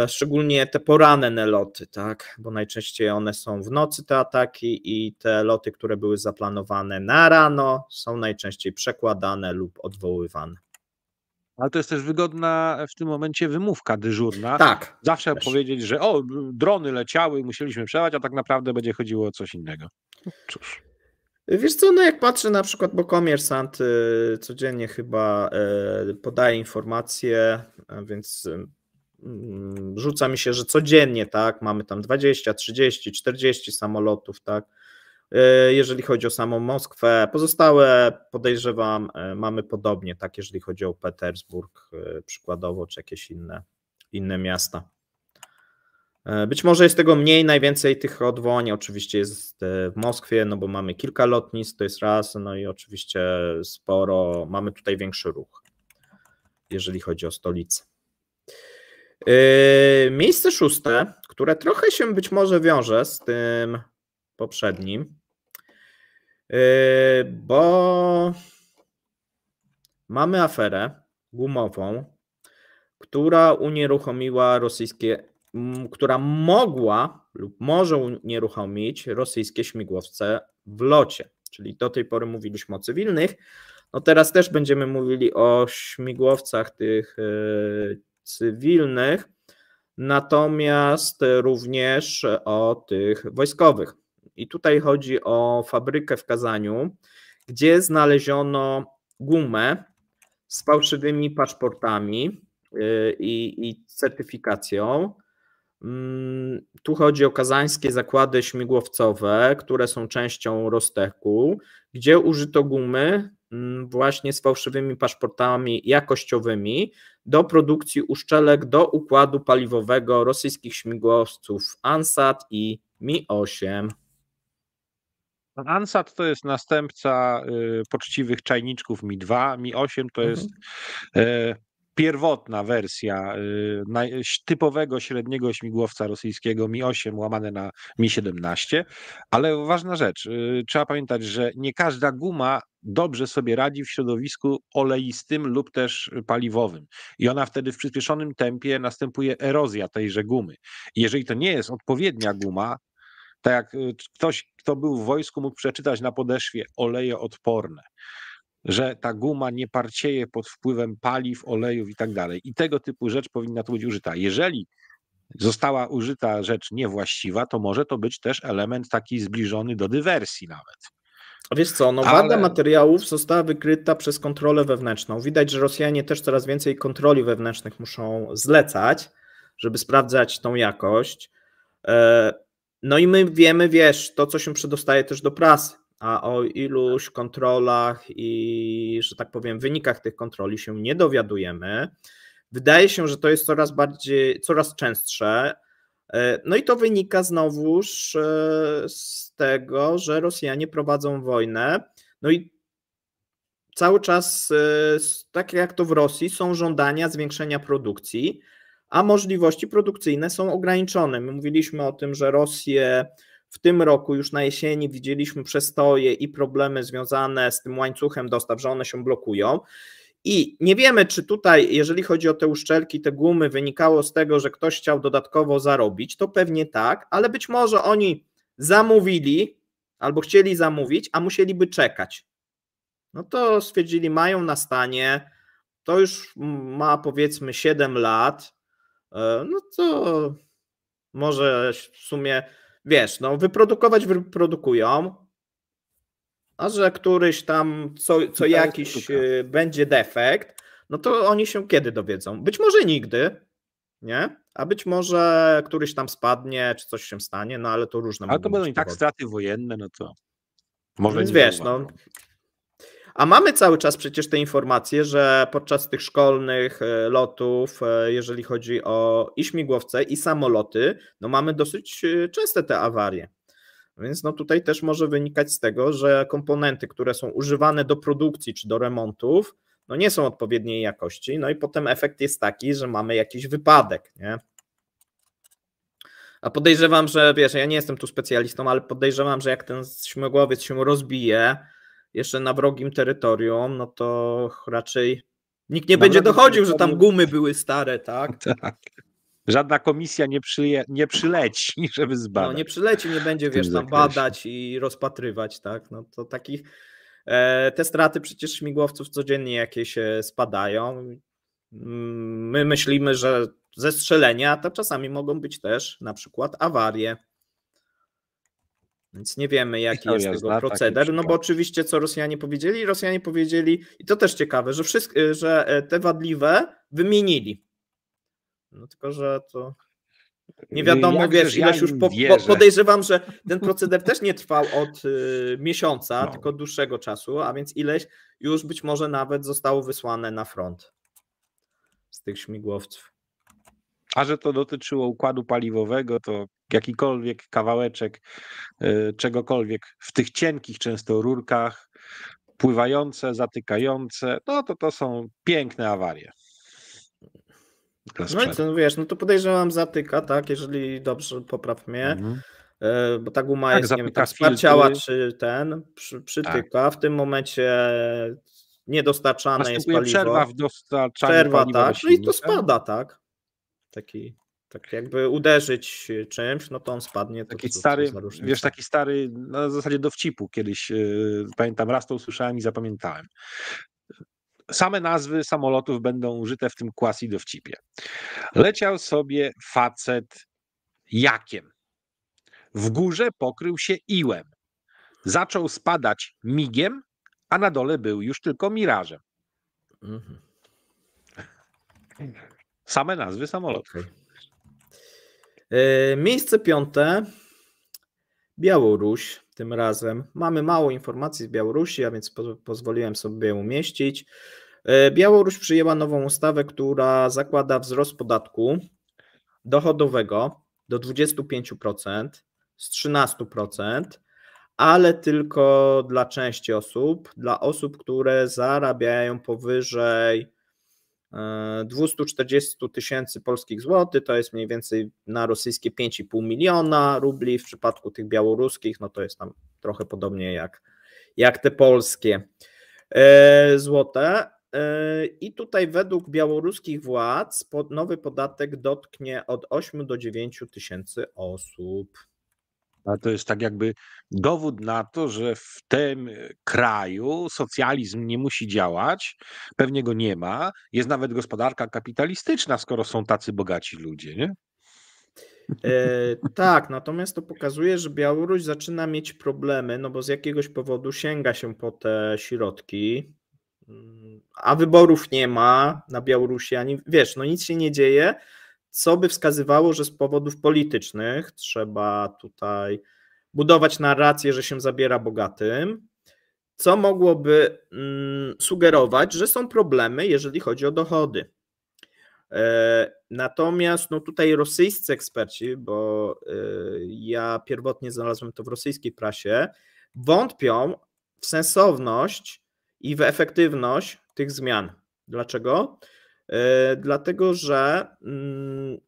szczególnie te poranne loty, tak? Bo najczęściej one są w nocy, te ataki, i te loty, które były zaplanowane na rano, są najczęściej przekładane lub odwoływane. Ale to jest też wygodna w tym momencie wymówka dyżurna. Tak. Zawsze powiedzieć, że drony leciały, musieliśmy przełać, a tak naprawdę będzie chodziło o coś innego. Cóż. Wiesz co, no jak patrzę na przykład, bo Komiersant codziennie chyba podaje informacje, więc rzuca mi się, że codziennie, tak, mamy tam 20, 30, 40 samolotów, tak, jeżeli chodzi o samą Moskwę. Pozostałe, podejrzewam, mamy podobnie, tak, jeżeli chodzi o Petersburg przykładowo, czy jakieś inne miasta. Być może jest tego mniej, najwięcej tych odwołań oczywiście jest w Moskwie, no bo mamy kilka lotnisk, to jest raz, no i oczywiście sporo, mamy tutaj większy ruch, jeżeli chodzi o stolicę. Miejsce szóste, które trochę się być może wiąże z tym poprzednim, bo mamy aferę gumową, która unieruchomiła która mogła lub może unieruchomić rosyjskie śmigłowce w locie, czyli do tej pory mówiliśmy o cywilnych, no teraz też będziemy mówili o śmigłowcach tych cywilnych, natomiast również o tych wojskowych. I tutaj chodzi o fabrykę w Kazaniu, gdzie znaleziono gumę z fałszywymi paszportami i certyfikacją. Tu chodzi o kazańskie zakłady śmigłowcowe, które są częścią Rostechu, gdzie użyto gumy właśnie z fałszywymi paszportami jakościowymi do produkcji uszczelek do układu paliwowego rosyjskich śmigłowców Ansat i Mi-8. Ansat to jest następca poczciwych czajniczków Mi-2, Mi-8 to jest pierwotna wersja typowego średniego śmigłowca rosyjskiego Mi-8 łamane na Mi-17, ale ważna rzecz, trzeba pamiętać, że nie każda guma dobrze sobie radzi w środowisku oleistym lub też paliwowym i ona wtedy w przyspieszonym tempie następuje erozja tejże gumy. I jeżeli to nie jest odpowiednia guma, tak jak ktoś, kto był w wojsku, mógł przeczytać na podeszwie oleje odporne, że ta guma nie parcieje pod wpływem paliw, olejów i tak dalej. I tego typu rzecz powinna tu być użyta. Jeżeli została użyta rzecz niewłaściwa, to może to być też element taki zbliżony do dywersji nawet. Wiesz co, no wada materiałów została wykryta przez kontrolę wewnętrzną. Widać, że Rosjanie też coraz więcej kontroli wewnętrznych muszą zlecać, żeby sprawdzać tą jakość. No i my wiemy, wiesz, to co się przedostaje też do prasy, a o iluś kontrolach i, że tak powiem, wynikach tych kontroli się nie dowiadujemy. Wydaje się, że to jest coraz częstsze. No i to wynika znowuż z tego, że Rosjanie prowadzą wojnę. No i cały czas, tak jak to w Rosji, są żądania zwiększenia produkcji, a możliwości produkcyjne są ograniczone. My mówiliśmy o tym, że Rosję w tym roku już na jesieni widzieliśmy przestoje i problemy związane z tym łańcuchem dostaw, że one się blokują. I nie wiemy, czy tutaj, jeżeli chodzi o te uszczelki, te gumy, wynikało z tego, że ktoś chciał dodatkowo zarobić, to pewnie tak, ale być może oni zamówili albo chcieli zamówić, a musieliby czekać. No to stwierdzili, mają na stanie, to już ma powiedzmy 7 lat, no to może w sumie, wiesz, no wyprodukują, a że któryś tam co jakiś będzie defekt, no to oni się kiedy dowiedzą? Być może nigdy, nie? A być może któryś tam spadnie, czy coś się stanie, no ale to różne. Ale to będą i tak straty wojenne, no to może więc nie wiesz, no. A mamy cały czas przecież te informacje, że podczas tych szkolnych lotów, jeżeli chodzi o i śmigłowce, i samoloty, no mamy dosyć częste te awarie. Więc no tutaj też może wynikać z tego, że komponenty, które są używane do produkcji czy do remontów, no nie są odpowiedniej jakości, no i potem efekt jest taki, że mamy jakiś wypadek, nie? A podejrzewam, że wiesz, ja nie jestem tu specjalistą, ale podejrzewam, że jak ten śmigłowiec się rozbije jeszcze na wrogim terytorium, no to raczej nikt nie będzie dochodził, że tam gumy były stare, tak? Tak. Żadna komisja nie przyleci, żeby zbadać. No nie przyleci, nie będzie, wiesz, tam badać i rozpatrywać, tak? No to takich, te straty przecież śmigłowców codziennie jakieś spadają. My myślimy, że zestrzelenia to czasami mogą być też na przykład awarie. Więc nie wiemy, jaki jest tego proceder. No bo oczywiście, co Rosjanie powiedzieli? Rosjanie powiedzieli, i to też ciekawe, że te wadliwe wymienili. No tylko, że to nie wiadomo, wiesz, ileś już podejrzewam, że ten proceder też nie trwał od miesiąca, tylko od dłuższego czasu, a więc ileś już być może nawet zostało wysłane na front z tych śmigłowców. A że to dotyczyło układu paliwowego, to jakikolwiek kawałeczek czegokolwiek w tych cienkich często rurkach, pływające, zatykające, no to są piękne awarie. No i co, wiesz, no to podejrzewam zatyka, tak, jeżeli dobrze, popraw mnie, bo ta guma tak, jest, nie wiem, tak sparciała, czy przytyka, w tym momencie niedostarczane jest paliwo. Przerwa w dostarczaniu paliwa tak, no i to spada, tak. Tak jakby uderzyć czymś, no to on spadnie. Taki stary, wiesz, taki stary, na zasadzie dowcipu kiedyś, pamiętam, raz to usłyszałem i zapamiętałem. Same nazwy samolotów będą użyte w tym quasi dowcipie. Leciał sobie facet jakiem. W górze pokrył się iłem. Zaczął spadać migiem, a na dole był już tylko mirażem. Same nazwy samolotów. Okay. Miejsce 5. Białoruś tym razem. Mamy mało informacji z Białorusi, a więc pozwoliłem sobie umieścić. Białoruś przyjęła nową ustawę, która zakłada wzrost podatku dochodowego do 25%, z 13%, ale tylko dla części osób, dla osób, które zarabiają powyżej 240 000 polskich złotych, to jest mniej więcej na rosyjskie 5,5 miliona rubli, w przypadku tych białoruskich, no to jest tam trochę podobnie jak te polskie złote. I tutaj według białoruskich władz nowy podatek dotknie od 8 do 9 tysięcy osób. A to jest tak jakby dowód na to, że w tym kraju socjalizm nie musi działać, pewnie go nie ma, jest nawet gospodarka kapitalistyczna, skoro są tacy bogaci ludzie, nie? Tak, natomiast to pokazuje, że Białoruś zaczyna mieć problemy, no bo z jakiegoś powodu sięga się po te środki, a wyborów nie ma na Białorusi, ani wiesz, no nic się nie dzieje, co by wskazywało, że z powodów politycznych trzeba tutaj budować narrację, że się zabiera bogatym, co mogłoby sugerować, że są problemy, jeżeli chodzi o dochody. Natomiast no tutaj rosyjscy eksperci, bo ja pierwotnie znalazłem to w rosyjskiej prasie, wątpią w sensowność i w efektywność tych zmian. Dlaczego? Dlatego, że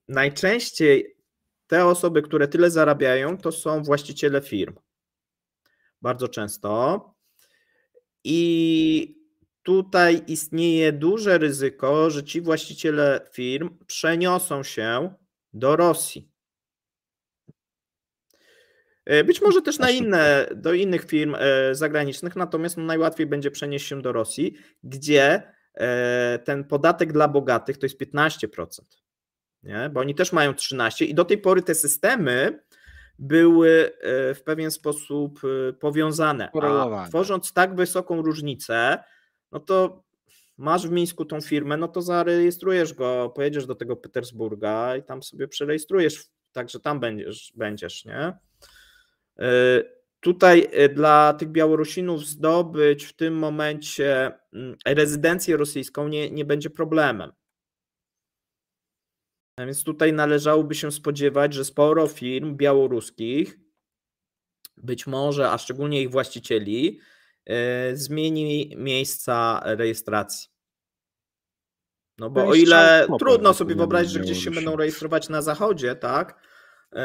najczęściej te osoby, które tyle zarabiają, to są właściciele firm. Bardzo często. I tutaj istnieje duże ryzyko, że ci właściciele firm przeniosą się do Rosji. Być może też do innych firm zagranicznych, natomiast najłatwiej będzie przenieść się do Rosji, gdzie ten podatek dla bogatych to jest 15%, nie? Bo oni też mają 13% i do tej pory te systemy były w pewien sposób powiązane, a tworząc tak wysoką różnicę, no to masz w Mińsku tą firmę, no to zarejestrujesz go, pojedziesz do tego Petersburga i tam sobie przerejestrujesz, także tam będziesz, nie? tutaj dla tych Białorusinów zdobyć w tym momencie rezydencję rosyjską nie będzie problemem. A więc tutaj należałoby się spodziewać, że sporo firm białoruskich, być może, a szczególnie ich właścicieli, zmieni miejsca rejestracji. No bo o ile trudno sobie wyobrazić, że gdzieś się będą rejestrować na zachodzie, tak,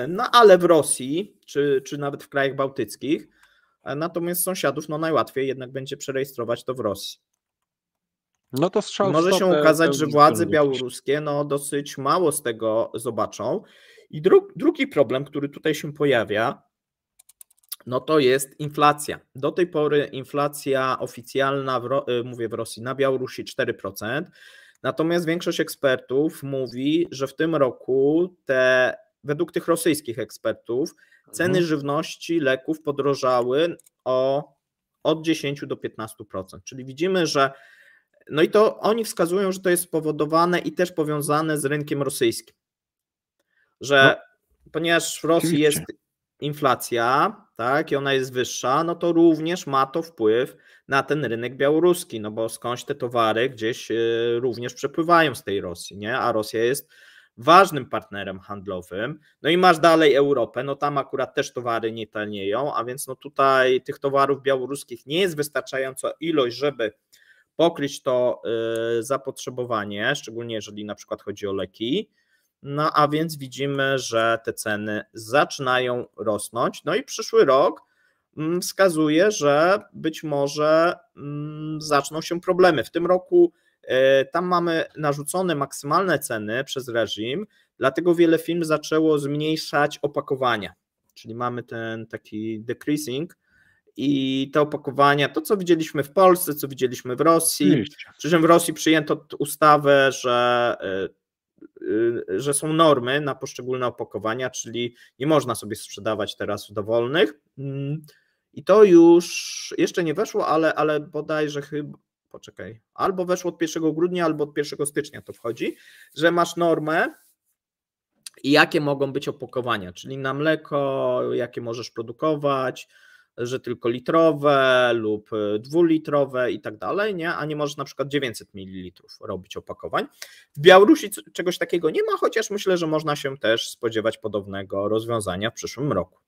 no ale w Rosji, czy nawet w krajach bałtyckich, natomiast sąsiadów no najłatwiej jednak będzie przerejestrować to w Rosji. No to strzał może się okazać, że władze białoruskie no dosyć mało z tego zobaczą. I drugi problem, który tutaj się pojawia, no to jest inflacja. Do tej pory inflacja oficjalna, mówię w Rosji, na Białorusi 4%, natomiast większość ekspertów mówi, że w tym roku według tych rosyjskich ekspertów ceny żywności, leków podrożały od 10 do 15%. Czyli widzimy, że no i to oni wskazują, że to jest spowodowane i też powiązane z rynkiem rosyjskim. Że ponieważ w Rosji jest inflacja, tak, i ona jest wyższa, no to również ma to wpływ na ten rynek białoruski, no bo skądś te towary gdzieś również przepływają z tej Rosji, nie? A Rosja jest ważnym partnerem handlowym. No i masz dalej Europę, no tam akurat też towary nie tanieją, a więc no tutaj tych towarów białoruskich nie jest wystarczająca ilość, żeby pokryć to zapotrzebowanie, szczególnie jeżeli na przykład chodzi o leki. No a więc widzimy, że te ceny zaczynają rosnąć. No i przyszły rok wskazuje, że być może zaczną się problemy. W tym roku tam mamy narzucone maksymalne ceny przez reżim, dlatego wiele firm zaczęło zmniejszać opakowania, czyli mamy ten taki decreasing i te opakowania, to co widzieliśmy w Polsce, co widzieliśmy w Rosji, przy czym w Rosji przyjęto ustawę, że są normy na poszczególne opakowania, czyli nie można sobie sprzedawać teraz dowolnych i to już jeszcze nie weszło, ale bodajże chyba, poczekaj, albo weszło od 1 grudnia, albo od 1 stycznia to wchodzi, że masz normę i jakie mogą być opakowania, czyli na mleko, jakie możesz produkować, że tylko litrowe lub 2-litrowe i tak dalej, nie? A nie możesz na przykład 900 ml robić opakowań. W Białorusi czegoś takiego nie ma, chociaż myślę, że można się też spodziewać podobnego rozwiązania w przyszłym roku.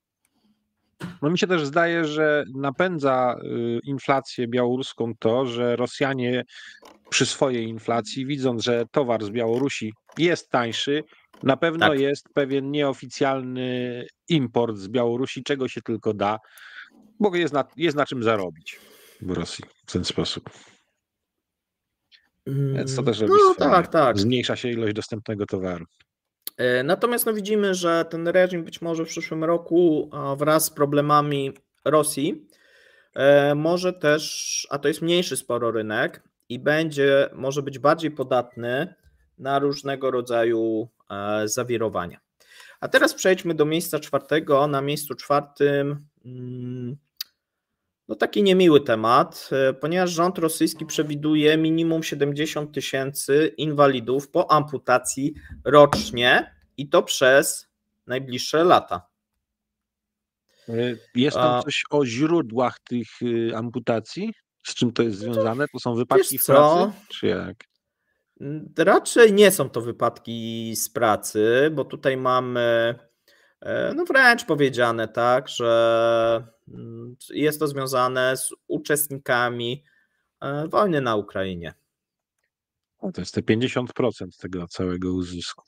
No mi się też zdaje, że napędza inflację białoruską to, że Rosjanie przy swojej inflacji, widząc, że towar z Białorusi jest tańszy, na pewno jest pewien nieoficjalny import z Białorusi, czego się tylko da, bo jest na czym zarobić w Rosji w ten sposób. Więc to też robi swoje. Tak. Zmniejsza się ilość dostępnego towaru. Natomiast no widzimy, że ten reżim być może w przyszłym roku wraz z problemami Rosji może też, a to jest mniejszy sporo rynek i może być bardziej podatny na różnego rodzaju zawirowania. A teraz przejdźmy do miejsca czwartego. Na miejscu czwartym no taki niemiły temat, ponieważ rząd rosyjski przewiduje minimum 70 000 inwalidów po amputacji rocznie i to przez najbliższe lata. Jest tam coś o źródłach tych amputacji? Z czym to jest związane? To są wypadki w pracy? Czy jak? Raczej nie są to wypadki z pracy, bo tutaj mamy no wręcz powiedziane, tak, że jest to związane z uczestnikami wojny na Ukrainie. O, to jest te 50% tego całego uzysku.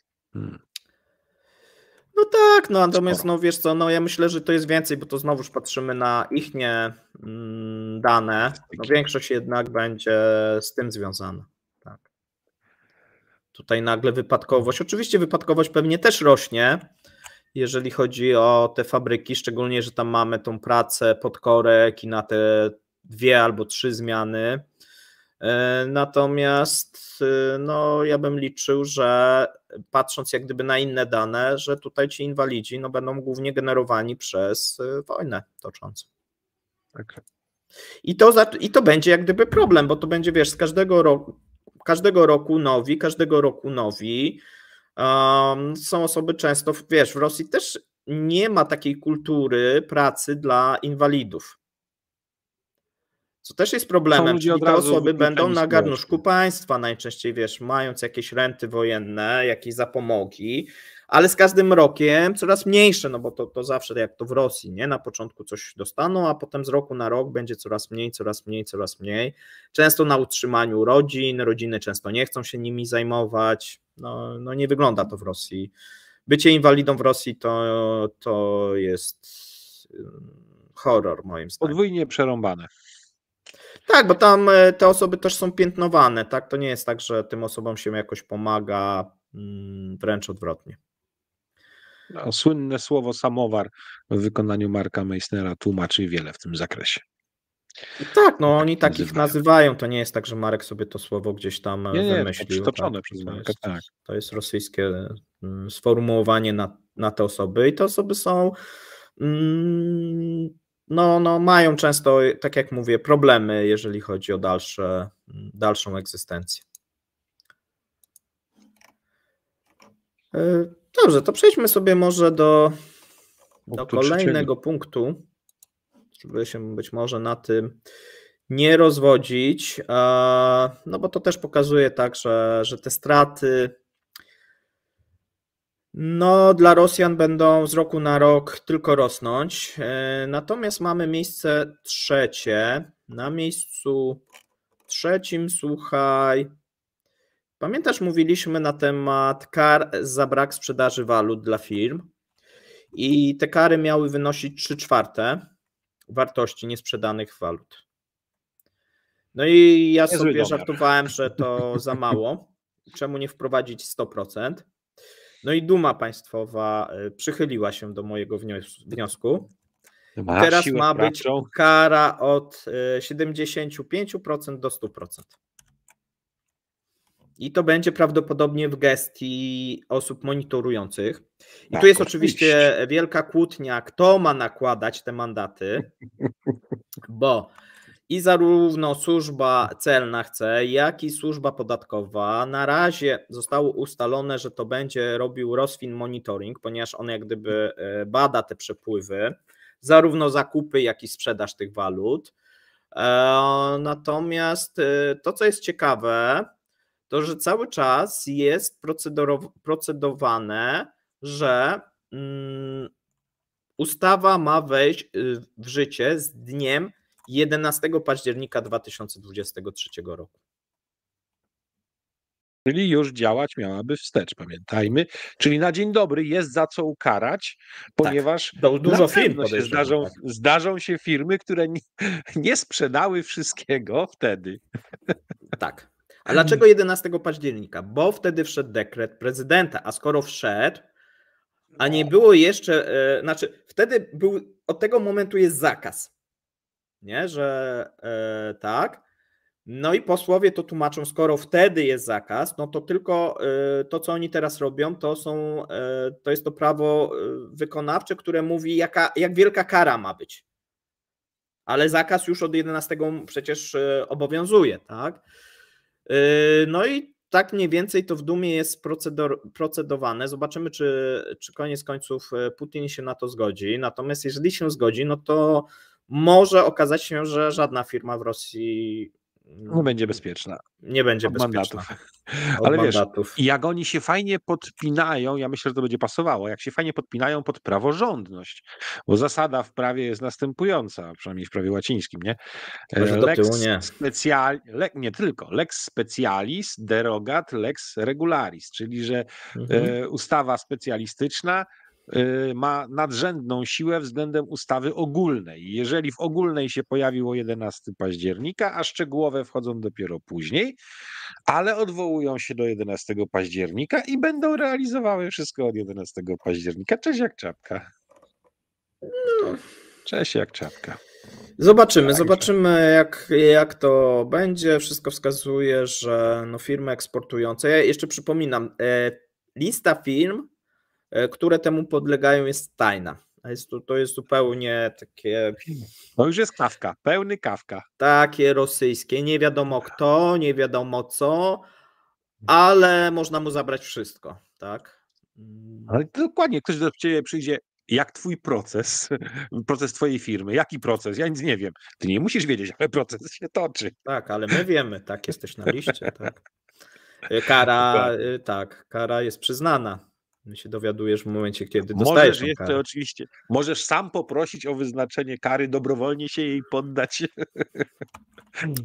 No tak, no natomiast no wiesz co, no ja myślę, że to jest więcej, bo to znowuż patrzymy na ichnie dane. No większość jednak będzie z tym związana. Tak. Tutaj nagle wypadkowość, oczywiście wypadkowość pewnie też rośnie, jeżeli chodzi o te fabryki, szczególnie, że tam mamy tą pracę podkorek i na te 2 albo 3 zmiany. Natomiast no, ja bym liczył, że patrząc jak gdyby na inne dane, że tutaj ci inwalidzi no, będą głównie generowani przez wojnę toczącą. Okay. I to będzie jak gdyby problem, bo to będzie, wiesz, z każdego roku nowi. Są osoby często, wiesz, w Rosji też nie ma takiej kultury pracy dla inwalidów. Co też jest problemem, czyli te osoby będą na garnuszku państwa najczęściej, wiesz, mając jakieś renty wojenne, jakieś zapomogi, ale z każdym rokiem coraz mniejsze, no bo to zawsze jak to w Rosji, nie? Na początku coś dostaną, a potem z roku na rok będzie coraz mniej, coraz mniej, coraz mniej. Często na utrzymaniu rodzin, rodziny często nie chcą się nimi zajmować, no nie wygląda to w Rosji. Bycie inwalidą w Rosji to jest horror moim zdaniem. Podwójnie przerąbane. Tak, bo tam te osoby też są piętnowane, tak? To nie jest tak, że tym osobom się jakoś pomaga, wręcz odwrotnie. No, słynne słowo samowar w wykonaniu Marka Meissnera tłumaczy wiele w tym zakresie. Tak, no oni takich nazywają, to nie jest tak, że Marek sobie to słowo gdzieś tam wymyślił. To przytoczone przez Marka, tak. To jest rosyjskie sformułowanie na te osoby i te osoby są... No, mają często, tak jak mówię, problemy, jeżeli chodzi o dalszą egzystencję. Dobrze, to przejdźmy sobie może do kolejnego punktu, żeby się być może na tym nie rozwodzić, no bo to też pokazuje tak, że te straty dla Rosjan będą z roku na rok tylko rosnąć, natomiast mamy miejsce trzecie. Na miejscu trzecim, słuchaj, pamiętasz, mówiliśmy na temat kar za brak sprzedaży walut dla firm i te kary miały wynosić 3/4 wartości niesprzedanych walut. No i ja sobie żartowałem, że to za mało, czemu nie wprowadzić 100%. No i Duma Państwowa przychyliła się do mojego wniosku. Teraz ma być kara od 75% do 100%. I to będzie prawdopodobnie w gestii osób monitorujących. I tu jest oczywiście wielka kłótnia, kto ma nakładać te mandaty, bo i zarówno służba celna chce, jak i służba podatkowa. Na razie zostało ustalone, że to będzie robił Rosfin Monitoring, ponieważ on jak gdyby bada te przepływy, zarówno zakupy, jak i sprzedaż tych walut. Natomiast to, co jest ciekawe, to że cały czas jest procedowane, że ustawa ma wejść w życie z dniem 11 października 2023 roku. Czyli już działać miałaby wstecz, pamiętajmy. Czyli na dzień dobry jest za co ukarać, ponieważ dużo firm zdarzą się firmy, które nie sprzedały wszystkiego wtedy. Tak. A dlaczego 11 października? Bo wtedy wszedł dekret prezydenta, a skoro wszedł, a nie było jeszcze, wtedy od tego momentu jest zakaz. Nie, że tak. No i posłowie to tłumaczą, skoro wtedy jest zakaz, no to tylko to, co oni teraz robią, to jest to prawo wykonawcze, które mówi, jak wielka kara ma być. Ale zakaz już od 11 przecież obowiązuje, tak? No i tak mniej więcej to w Dumie jest procedowane. Zobaczymy, czy koniec końców Putin się na to zgodzi. Natomiast jeżeli się zgodzi, no to może okazać się, że żadna firma w Rosji nie będzie bezpieczna. Nie będzie bezpieczna. Ale wiesz, jak oni się fajnie podpinają, ja myślę, że to będzie pasowało, jak się fajnie podpinają pod praworządność, bo zasada w prawie jest następująca, przynajmniej w prawie łacińskim, nie? Nie tylko. Lex specialis derogat lex regularis, czyli że ustawa specjalistyczna ma nadrzędną siłę względem ustawy ogólnej. Jeżeli w ogólnej się pojawiło 11 października, a szczegółowe wchodzą dopiero później, ale odwołują się do 11 października i będą realizowały wszystko od 11 października. Cześć jak czapka. Cześć jak czapka. Zobaczymy jak to będzie. Wszystko wskazuje, że firmy eksportujące, ja jeszcze przypominam, lista firm, które temu podlegają, jest tajna. To jest zupełnie takie... No już jest Kafka, pełny Kafka. Takie rosyjskie, nie wiadomo kto, nie wiadomo co, ale można mu zabrać wszystko, tak? Ale dokładnie, ktoś do ciebie przyjdzie, jak twój proces twojej firmy, jaki proces? Ja nic nie wiem. Ty nie musisz wiedzieć, ale proces się toczy. Tak, ale my wiemy, tak, jesteś na liście, tak. Kara jest przyznana. Się dowiadujesz w momencie, kiedy dostajesz tą karę. Oczywiście, możesz sam poprosić o wyznaczenie kary, dobrowolnie się jej poddać.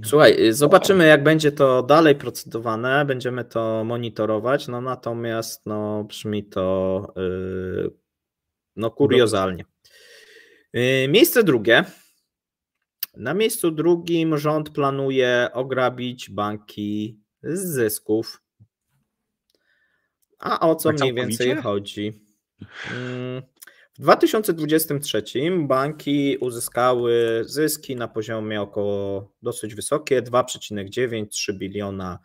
Słuchaj, zobaczymy, jak będzie to dalej procedowane, będziemy to monitorować, no natomiast brzmi to kuriozalnie. Miejsce drugie. Na miejscu drugim rząd planuje ograbić banki z zysków. A o co Tak mniej więcej chodzi? W 2023 banki uzyskały zyski na poziomie około dosyć wysokie, 2,9-3 biliona,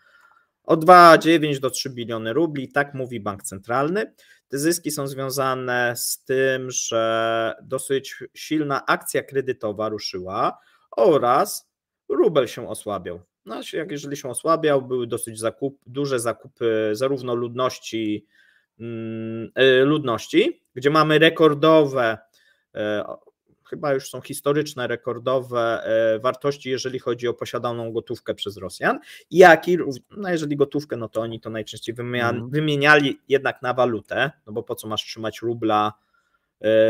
od 2,9 do 3 biliony rubli, tak mówi bank centralny. Te zyski są związane z tym, że dosyć silna akcja kredytowa ruszyła oraz rubel się osłabiał. No, jeżeli się osłabiał, były dosyć duże zakupy zarówno ludności, gdzie mamy rekordowe, chyba już są historyczne, rekordowe wartości, jeżeli chodzi o posiadaną gotówkę przez Rosjan, jak i, jeżeli gotówkę, no to oni to najczęściej wymieniali jednak na walutę, no bo po co masz trzymać rubla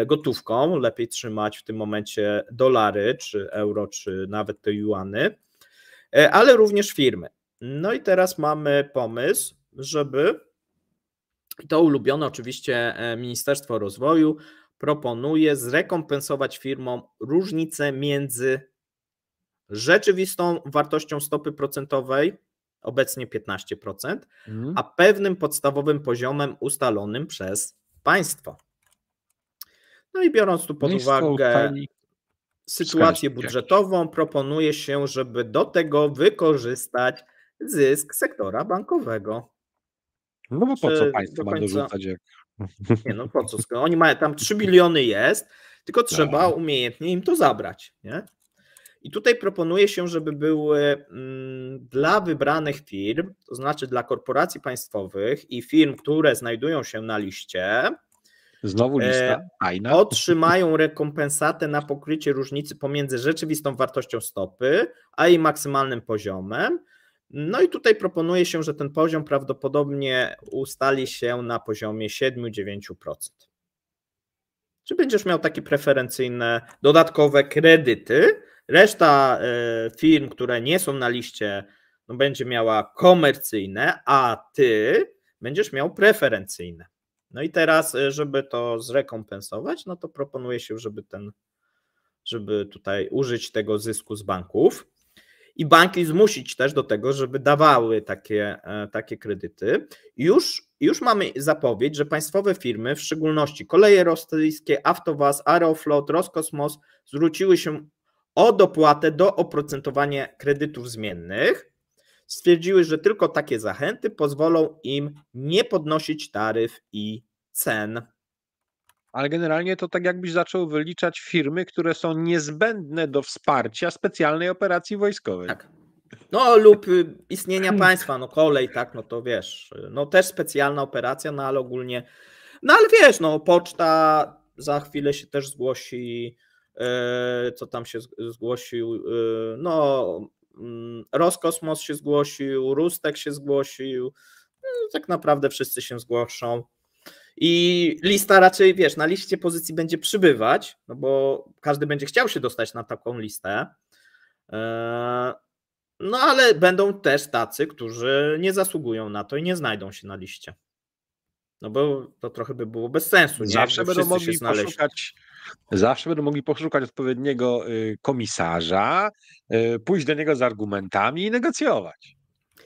gotówką, lepiej trzymać w tym momencie dolary, czy euro, czy nawet te juany, ale również firmy. No i teraz mamy pomysł, żeby, to ulubione oczywiście Ministerstwo Rozwoju proponuje zrekompensować firmom różnicę między rzeczywistą wartością stopy procentowej, obecnie 15%, a pewnym podstawowym poziomem ustalonym przez państwo. No i biorąc tu pod uwagę sytuację budżetową, proponuje się, żeby do tego wykorzystać zysk sektora bankowego. No bo po co państwo ma dorzucać? Nie, no po co? Oni mają tam 3 biliony jest, tylko trzeba umiejętnie im to zabrać. Nie? I tutaj proponuje się, żeby były dla wybranych firm, to znaczy dla korporacji państwowych i firm, które znajdują się na liście, znowu lista fajna, otrzymają rekompensatę na pokrycie różnicy pomiędzy rzeczywistą wartością stopy, a jej maksymalnym poziomem. No i tutaj proponuje się, że ten poziom prawdopodobnie ustali się na poziomie 7-9%. Czy będziesz miał takie preferencyjne dodatkowe kredyty? Reszta firm, które nie są na liście, no będzie miała komercyjne, a ty będziesz miał preferencyjne. No i teraz, żeby to zrekompensować, no to proponuje się, żeby tutaj użyć tego zysku z banków i banki zmusić też do tego, żeby dawały takie kredyty. Już mamy zapowiedź, że państwowe firmy, w szczególności Koleje Rosyjskie, Avtovaz, Aeroflot, Roskosmos, zwróciły się o dopłatę do oprocentowania kredytów zmiennych. Stwierdziły, że tylko takie zachęty pozwolą im nie podnosić taryf i cen. Ale generalnie to tak jakbyś zaczął wyliczać firmy, które są niezbędne do wsparcia specjalnej operacji wojskowej. Tak. No lub istnienia państwa, no kolej, tak, no to wiesz, no też specjalna operacja, no ale ogólnie, no ale wiesz, no poczta za chwilę się też zgłosi, co tam się zgłosił, no Roskosmos się zgłosił, Rustek się zgłosił, no, tak naprawdę wszyscy się zgłoszą. I lista raczej, wiesz, na liście pozycji będzie przybywać, no bo każdy będzie chciał się dostać na taką listę. No ale będą też tacy, którzy nie zasługują na to i nie znajdą się na liście. No bo to trochę by było bez sensu. Zawsze będą mogli poszukać odpowiedniego komisarza, pójść do niego z argumentami i negocjować.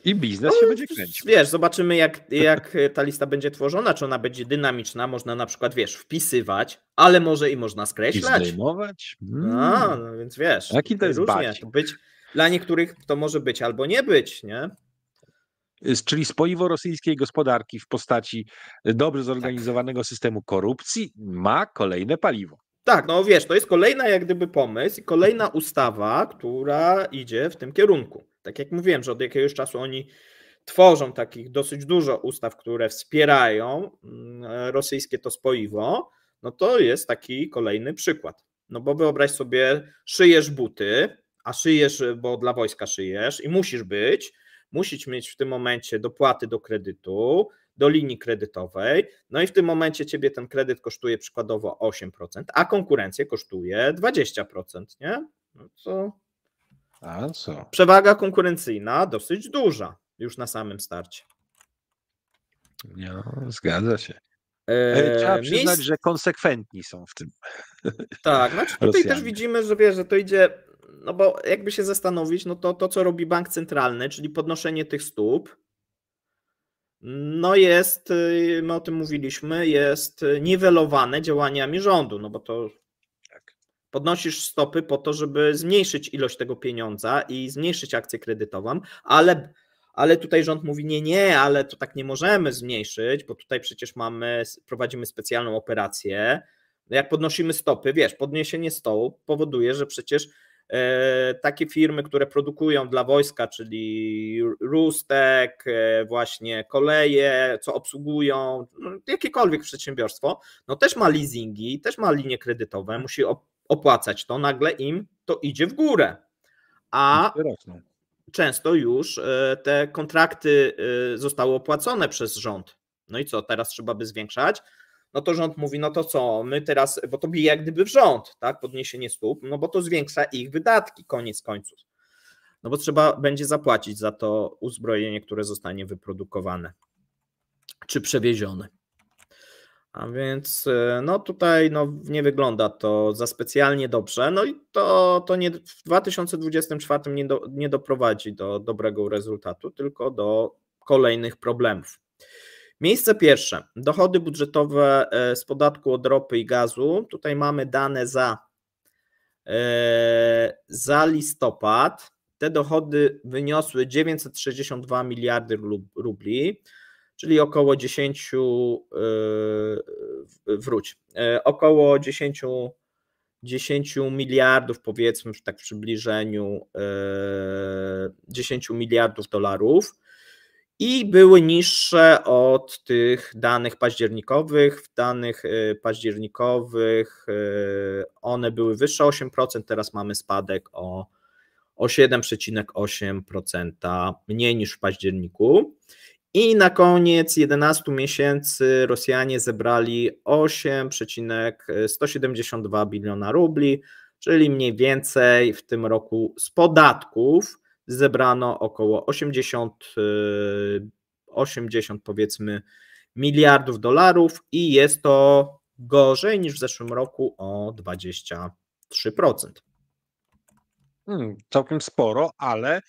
I biznes się będzie kręcił. Wiesz, zobaczymy jak ta lista będzie tworzona, czy ona będzie dynamiczna, można na przykład, wiesz, wpisywać, ale może i można skreślać. I zdejmować. No więc wiesz, jaki to jest różnie. Dla niektórych to może być albo nie być, nie? Czyli spoiwo rosyjskiej gospodarki w postaci dobrze zorganizowanego systemu korupcji ma kolejne paliwo. Tak, no wiesz, to jest kolejna jak gdyby pomysł i kolejna ustawa, która idzie w tym kierunku. Tak jak mówiłem, że od jakiegoś czasu oni tworzą takich dosyć dużo ustaw, które wspierają rosyjskie to spoiwo, no to jest taki kolejny przykład. No bo wyobraź sobie, szyjesz buty, a szyjesz, bo dla wojska szyjesz i musisz mieć w tym momencie dopłaty do kredytu, do linii kredytowej, no i w tym momencie ciebie ten kredyt kosztuje przykładowo 8%, a konkurencję kosztuje 20%, nie? No to a co? Przewaga konkurencyjna dosyć duża już na samym starcie. No, zgadza się. Trzeba przyznać, że konsekwentni są w tym. Tak, znaczy tutaj Rosjanie. Też widzimy, że wiesz, że to idzie, no bo jakby się zastanowić, no to co robi bank centralny, czyli podnoszenie tych stóp, no jest, my o tym mówiliśmy, jest niwelowane działaniami rządu, no bo to podnosisz stopy po to, żeby zmniejszyć ilość tego pieniądza i zmniejszyć akcję kredytową, ale tutaj rząd mówi nie, ale to tak nie możemy zmniejszyć, bo tutaj przecież prowadzimy specjalną operację. Jak podnosimy stopy, wiesz, podniesienie stóp powoduje, że przecież takie firmy, które produkują dla wojska, czyli Rustek, właśnie koleje, co obsługują, no, jakiekolwiek przedsiębiorstwo, no też ma leasingi, też ma linie kredytowe, musi opłacać to, nagle im to idzie w górę. A często już te kontrakty zostały opłacone przez rząd. No i co, teraz trzeba by zwiększać? No to rząd mówi, no to co, my teraz, bo to bije jak gdyby w rząd, tak, podniesienie stóp, no bo to zwiększa ich wydatki, koniec końców. No bo trzeba będzie zapłacić za to uzbrojenie, które zostanie wyprodukowane czy przewiezione. A więc no tutaj no, nie wygląda to za specjalnie dobrze, no i to nie, w 2024 nie doprowadzi do dobrego rezultatu, tylko do kolejnych problemów. Miejsce pierwsze, dochody budżetowe z podatku od ropy i gazu. Tutaj mamy dane za listopad. Te dochody wyniosły 962 miliardy rubli, czyli około 10, około 10 miliardów, powiedzmy, tak w przybliżeniu 10 miliardów dolarów. I były niższe od tych danych październikowych. W danych październikowych one były wyższe o 8%, teraz mamy spadek o 7,8% mniej niż w październiku. I na koniec 11 miesięcy Rosjanie zebrali 8,172 biliona rubli, czyli mniej więcej w tym roku z podatków zebrano około 80 powiedzmy miliardów dolarów i jest to gorzej niż w zeszłym roku o 23%. Całkiem sporo, ale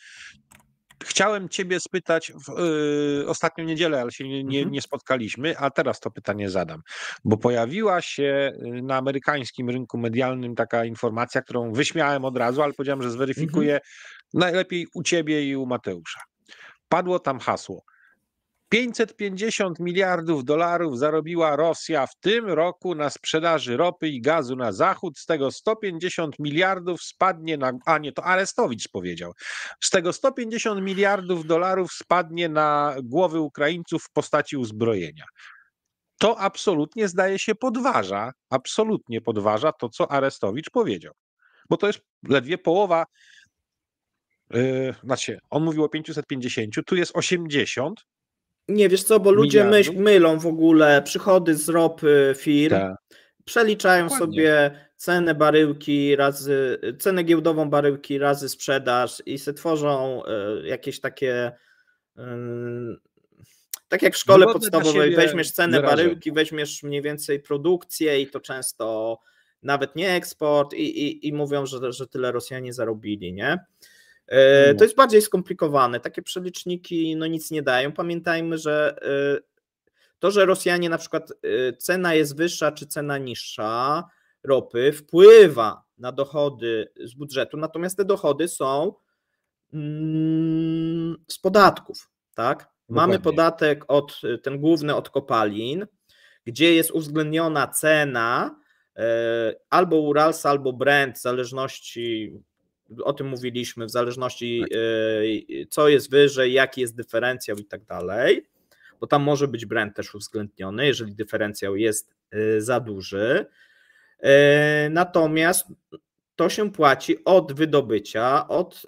chciałem Ciebie spytać w ostatnią niedzielę, ale się nie spotkaliśmy, a teraz to pytanie zadam, bo pojawiła się na amerykańskim rynku medialnym taka informacja, którą wyśmiałem od razu, ale powiedziałem, że zweryfikuję najlepiej u Ciebie i u Mateusza. Padło tam hasło: 550 miliardów dolarów zarobiła Rosja w tym roku na sprzedaży ropy i gazu na zachód, z tego 150 miliardów spadnie na, to Arestowicz powiedział, z tego 150 miliardów dolarów spadnie na głowy Ukraińców w postaci uzbrojenia. To absolutnie, zdaje się, podważa to, co Arestowicz powiedział, bo to jest ledwie połowa, on mówił o 550, tu jest 80. Nie, wiesz co, bo ludzie mylą w ogóle przychody z ropy firm, przeliczają sobie cenę baryłki cenę giełdową baryłki razy sprzedaż i se tworzą jakieś takie, tak jak w szkole podstawowej, weźmiesz cenę baryłki, weźmiesz mniej więcej produkcję i to często nawet nie eksport i mówią, że tyle Rosjanie zarobili, nie? To jest bardziej skomplikowane. Takie przeliczniki no nic nie dają. Pamiętajmy, że to, że Rosjanie na przykład cena jest wyższa czy cena niższa ropy wpływa na dochody z budżetu, natomiast te dochody są z podatków, tak? Mamy podatek ten główny od kopalin, gdzie jest uwzględniona cena albo Uralsa, albo Brent, w zależności, o tym mówiliśmy, w zależności co jest wyżej, jaki jest dyferencjał i tak dalej, bo tam może być Brent też uwzględniony, jeżeli dyferencjał jest za duży. Natomiast to się płaci od wydobycia, od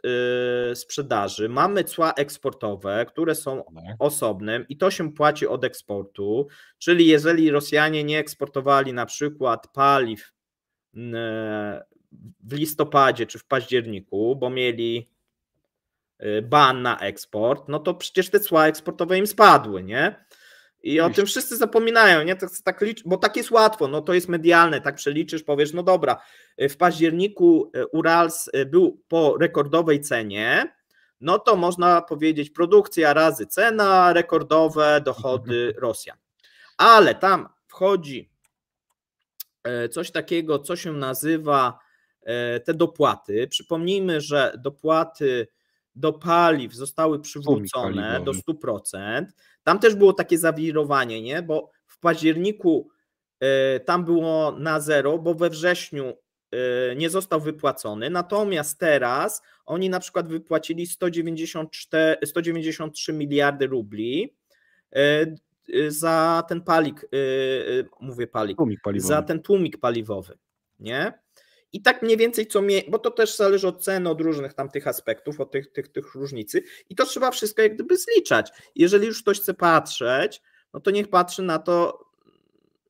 sprzedaży. Mamy cła eksportowe, które są osobnym i to się płaci od eksportu, czyli jeżeli Rosjanie nie eksportowali na przykład paliw w listopadzie czy w październiku, bo mieli ban na eksport, no to przecież te cła eksportowe im spadły, nie? I o tym wszyscy zapominają, nie? Tak bo tak jest łatwo, no to jest medialne, tak przeliczysz, powiesz, no dobra, w październiku Urals był po rekordowej cenie, no to można powiedzieć produkcja razy cena, rekordowe dochody Rosjan. Ale tam wchodzi coś takiego, co się nazywa te dopłaty. Przypomnijmy, że dopłaty do paliw zostały przywrócone do 100%. Tam też było takie zawirowanie, nie? Bo w październiku tam było na zero, bo we wrześniu nie został wypłacony, natomiast teraz oni na przykład wypłacili 193 miliardy rubli za ten za ten tłumik paliwowy, nie? I tak mniej więcej bo to też zależy od ceny, od różnych tam tych aspektów, od tych różnicy i to trzeba wszystko jak gdyby zliczać. Jeżeli już ktoś chce patrzeć, no to niech patrzy na to,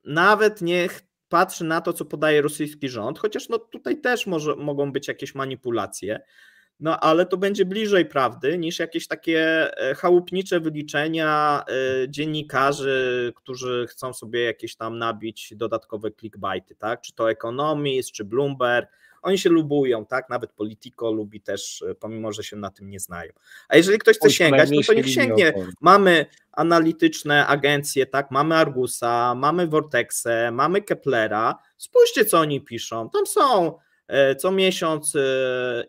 nawet niech patrzy na to, co podaje rosyjski rząd, chociaż no tutaj też mogą być jakieś manipulacje, no ale to będzie bliżej prawdy niż jakieś takie chałupnicze wyliczenia dziennikarzy, którzy chcą sobie jakieś tam nabić dodatkowe clickbaity, tak? Czy to Economist, czy Bloomberg, oni się lubują, tak? Nawet Politico lubi też, pomimo że się na tym nie znają. A jeżeli ktoś chce sięgać, no to niech sięgnie. Mamy analityczne agencje, tak? Mamy Argusa, mamy Vortexę, mamy Keplera. Spójrzcie, co oni piszą. Tam są co miesiąc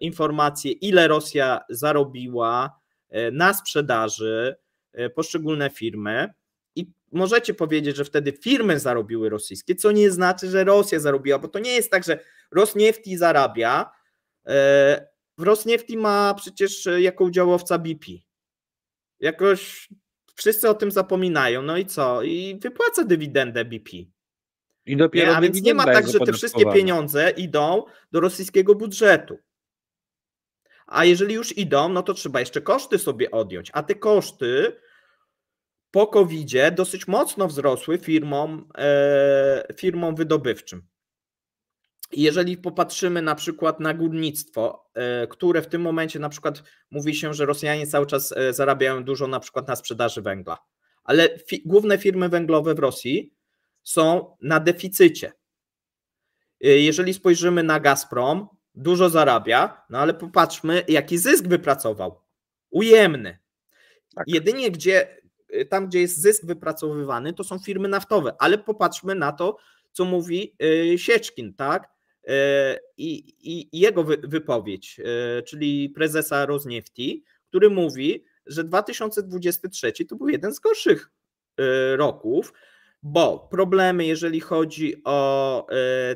informacje, ile Rosja zarobiła na sprzedaży, poszczególne firmy i możecie powiedzieć, że wtedy firmy zarobiły rosyjskie, co nie znaczy, że Rosja zarobiła, bo to nie jest tak, że Rosniefti zarabia. W Rosniefti ma przecież jako udziałowca BP. Jakoś wszyscy o tym zapominają. No i co? I wypłaca dywidendę BP. I dopiero a więc nie ma tak, że te wszystkie pieniądze idą do rosyjskiego budżetu. A jeżeli już idą, no to trzeba jeszcze koszty sobie odjąć. A te koszty po COVID-zie dosyć mocno wzrosły firmom wydobywczym. I jeżeli popatrzymy na przykład na górnictwo, które w tym momencie na przykład mówi się, że Rosjanie cały czas zarabiają dużo na przykład na sprzedaży węgla, ale główne firmy węglowe w Rosji są na deficycie. Jeżeli spojrzymy na Gazprom, dużo zarabia, no ale popatrzmy, jaki zysk wypracował. Ujemny. Tak. Jedynie tam, gdzie jest zysk wypracowywany, to są firmy naftowe, ale popatrzmy na to, co mówi Sieczkin, tak? I jego wypowiedź, czyli prezesa Rosniefti, który mówi, że 2023 to był jeden z gorszych roków, bo problemy, jeżeli chodzi o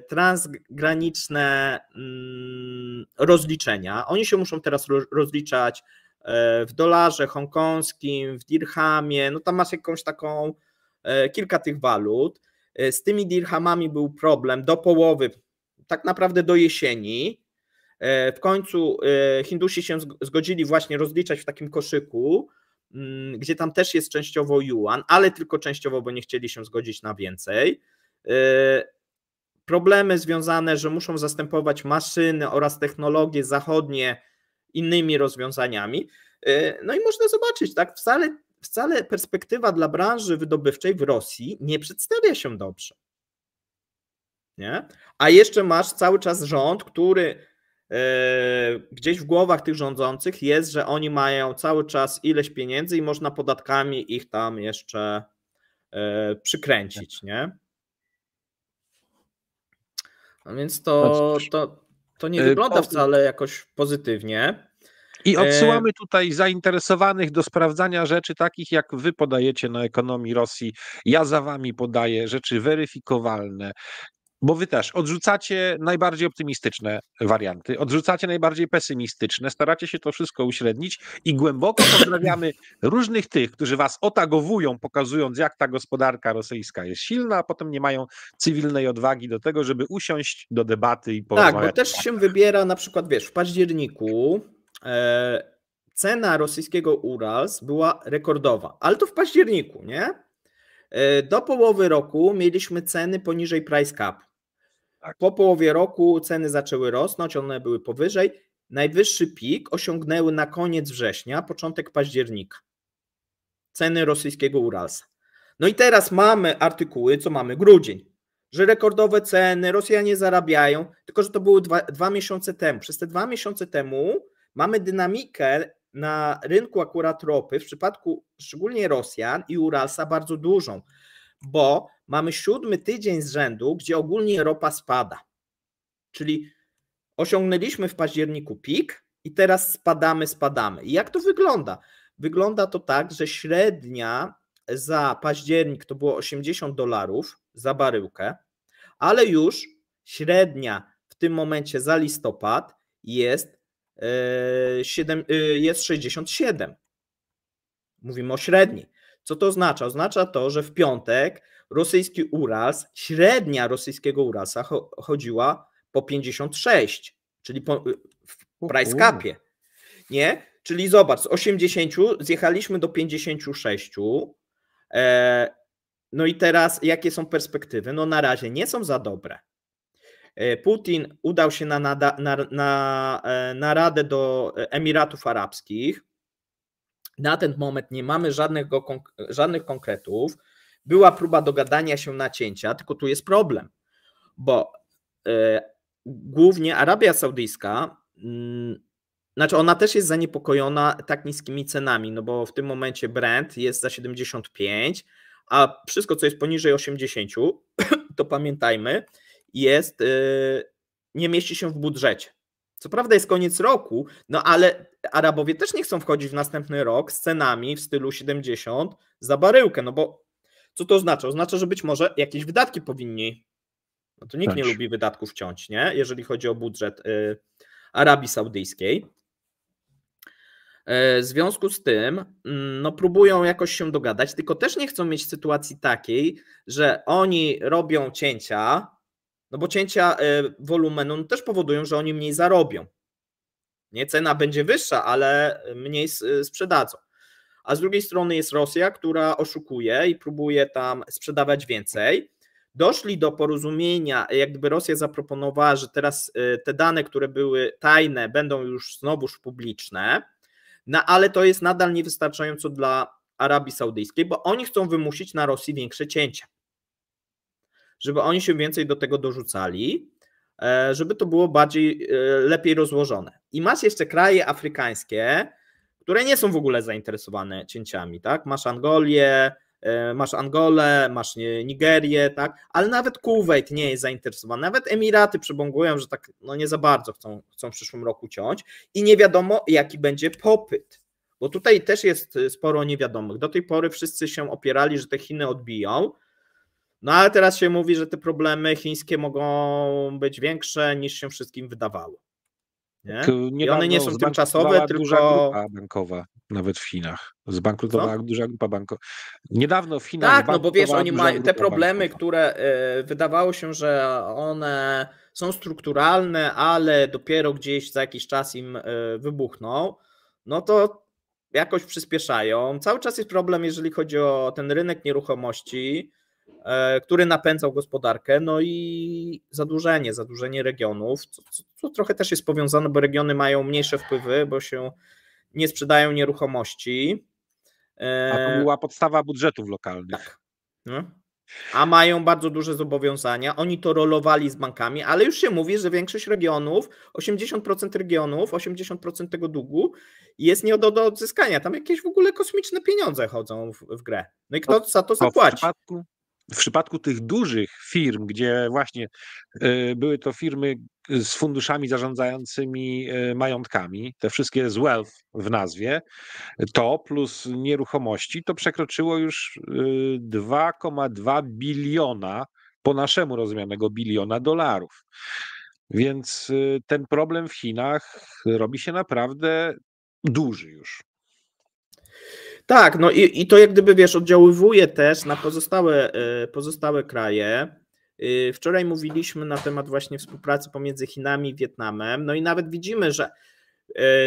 transgraniczne rozliczenia, oni się muszą teraz rozliczać w dolarze hongkongskim, w dirhamie, no tam masz jakąś taką, kilka tych walut. Z tymi dirhamami był problem do połowy, tak naprawdę do jesieni. W końcu Hindusi się zgodzili właśnie rozliczać w takim koszyku, gdzie tam też jest częściowo juan, ale tylko częściowo, bo nie chcieli się zgodzić na więcej. Problemy związane, że muszą zastępować maszyny oraz technologie zachodnie innymi rozwiązaniami. No i można zobaczyć, tak, wcale perspektywa dla branży wydobywczej w Rosji nie przedstawia się dobrze. Nie? A jeszcze masz cały czas rząd, który gdzieś w głowach tych rządzących jest, że oni mają cały czas ileś pieniędzy i można podatkami ich tam jeszcze przykręcić, nie? No więc to nie wygląda wcale jakoś pozytywnie. I odsyłamy tutaj zainteresowanych do sprawdzania rzeczy takich, jak wy podajecie na Ekonomii Rosji. Ja za wami podaję rzeczy weryfikowalne. bo wy też odrzucacie najbardziej optymistyczne warianty, odrzucacie najbardziej pesymistyczne, staracie się to wszystko uśrednić i głęboko pozdrawiamy różnych tych, którzy was otagowują, pokazując, jak ta gospodarka rosyjska jest silna, a potem nie mają cywilnej odwagi do tego, żeby usiąść do debaty i porozmawiać. Tak, bo też się wybiera na przykład, wiesz, w październiku cena rosyjskiego Urals była rekordowa, ale to w październiku, nie? Do połowy roku mieliśmy ceny poniżej price cap. Tak. Po połowie roku ceny zaczęły rosnąć, one były powyżej. Najwyższy pik osiągnęły na koniec września, początek października. Ceny rosyjskiego Uralsa. No i teraz mamy artykuły, co mamy? Grudzień, że rekordowe ceny, Rosjanie zarabiają, tylko że to było 2 miesiące temu. Przez te 2 miesiące temu mamy dynamikę na rynku akurat ropy, w przypadku szczególnie Rosjan i Uralsa bardzo dużą, bo mamy 7. tydzień z rzędu, gdzie ogólnie ropa spada. Czyli osiągnęliśmy w październiku pik i teraz spadamy. I jak to wygląda? Wygląda to tak, że średnia za październik to było $80 za baryłkę, ale już średnia w tym momencie za listopad jest 67. Mówimy o średniej. Co to oznacza? Oznacza to, że w piątek rosyjski Urals, średnia rosyjskiego Uralsa chodziła po 56, czyli w price capie. Nie? Czyli zobacz, z 80 zjechaliśmy do 56. No i teraz jakie są perspektywy? No na razie nie są za dobre. Putin udał się na naradę do Emiratów Arabskich. Na ten moment nie mamy żadnych konkretów. Była próba dogadania się nacięcia, tylko tu jest problem, bo głównie Arabia Saudyjska, znaczy ona też jest zaniepokojona tak niskimi cenami, no bo w tym momencie Brent jest za 75, a wszystko, co jest poniżej 80, to pamiętajmy, nie mieści się w budżecie. Co prawda jest koniec roku, no ale Arabowie też nie chcą wchodzić w następny rok z cenami w stylu 70 za baryłkę, no bo co to oznacza? Oznacza, że być może jakieś wydatki powinni, no to nikt nie lubi wydatków ciąć, nie? Jeżeli chodzi o budżet Arabii Saudyjskiej. W związku z tym no próbują jakoś się dogadać, tylko też nie chcą mieć sytuacji takiej, że oni robią cięcia, no bo cięcia wolumenu też powodują, że oni mniej zarobią. Nie, cena będzie wyższa, ale mniej sprzedadzą. A z drugiej strony jest Rosja, która oszukuje i próbuje tam sprzedawać więcej. Doszli do porozumienia, jak gdyby Rosja zaproponowała, że teraz te dane, które były tajne, będą już znowuż publiczne, no ale to jest nadal niewystarczająco dla Arabii Saudyjskiej, bo oni chcą wymusić na Rosji większe cięcia. Żeby oni się więcej do tego dorzucali, żeby to było lepiej rozłożone. I masz jeszcze kraje afrykańskie, które nie są w ogóle zainteresowane cięciami, tak? Masz Angolę, masz Nigerię, tak? Ale nawet Kuwejt nie jest zainteresowany, nawet Emiraty przebąkują, że tak no nie za bardzo chcą w przyszłym roku ciąć i nie wiadomo jaki będzie popyt, bo tutaj też jest sporo niewiadomych. Do tej pory wszyscy się opierali, że te Chiny odbiją, no ale teraz się mówi, że te problemy chińskie mogą być większe niż się wszystkim wydawało. Nie? I one nie są tymczasowe, tylko... Duża grupa bankowa, nawet w Chinach. Zbankrutowała duża grupa bankowa. Niedawno w Chinach... Tak, no bo wiesz, oni mają te problemy, bankowa, które wydawało się, że one są strukturalne, ale dopiero gdzieś za jakiś czas im wybuchną, no to jakoś przyspieszają. Cały czas jest problem, jeżeli chodzi o ten rynek nieruchomości, który napędzał gospodarkę, no i zadłużenie regionów, co trochę też jest powiązane, bo regiony mają mniejsze wpływy, bo się nie sprzedają nieruchomości. A to była podstawa budżetów lokalnych. Tak. No. A mają bardzo duże zobowiązania, oni to rolowali z bankami, ale już się mówi, że większość regionów, 80% tego długu jest nie do odzyskania, tam jakieś w ogóle kosmiczne pieniądze chodzą w grę. No i kto za to zapłaci? W przypadku tych dużych firm, gdzie właśnie były to firmy z funduszami zarządzającymi majątkami, te wszystkie z wealth w nazwie, to plus nieruchomości, to przekroczyło już 2,2 biliona po naszemu rozumianego biliona dolarów. Więc ten problem w Chinach robi się naprawdę duży już. Tak, no i to jak gdyby, wiesz, oddziaływuje też na pozostałe kraje. Wczoraj mówiliśmy na temat właśnie współpracy pomiędzy Chinami i Wietnamem, no i nawet widzimy, że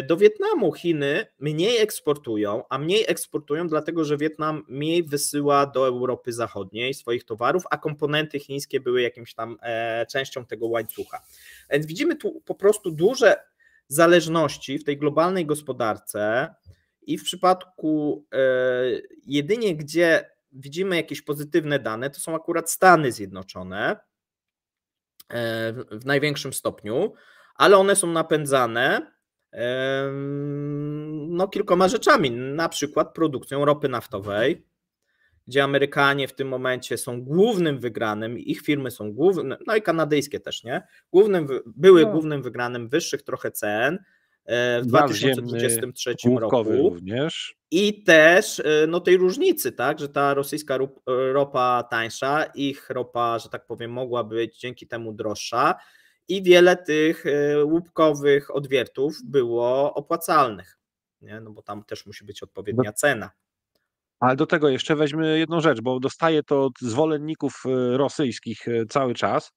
do Wietnamu Chiny mniej eksportują, a mniej eksportują dlatego, że Wietnam mniej wysyła do Europy Zachodniej swoich towarów, a komponenty chińskie były jakimś tam częścią tego łańcucha. Więc widzimy tu po prostu duże zależności w tej globalnej gospodarce i w przypadku jedynie gdzie widzimy jakieś pozytywne dane, to są akurat Stany Zjednoczone w największym stopniu, ale one są napędzane no, kilkoma rzeczami, na przykład produkcją ropy naftowej, gdzie Amerykanie w tym momencie są głównym wygranym, ich firmy są głównym, no i kanadyjskie też, nie? Głównym wygranym wyższych trochę cen w 2023 roku. Również. I też no, tej różnicy, tak, że ta rosyjska ropa tańsza, ich ropa, że tak powiem, mogła być dzięki temu droższa i wiele tych łupkowych odwiertów było opłacalnych, nie? No bo tam też musi być odpowiednia cena. Ale do tego jeszcze weźmy jedną rzecz, bo dostaję to od zwolenników rosyjskich cały czas.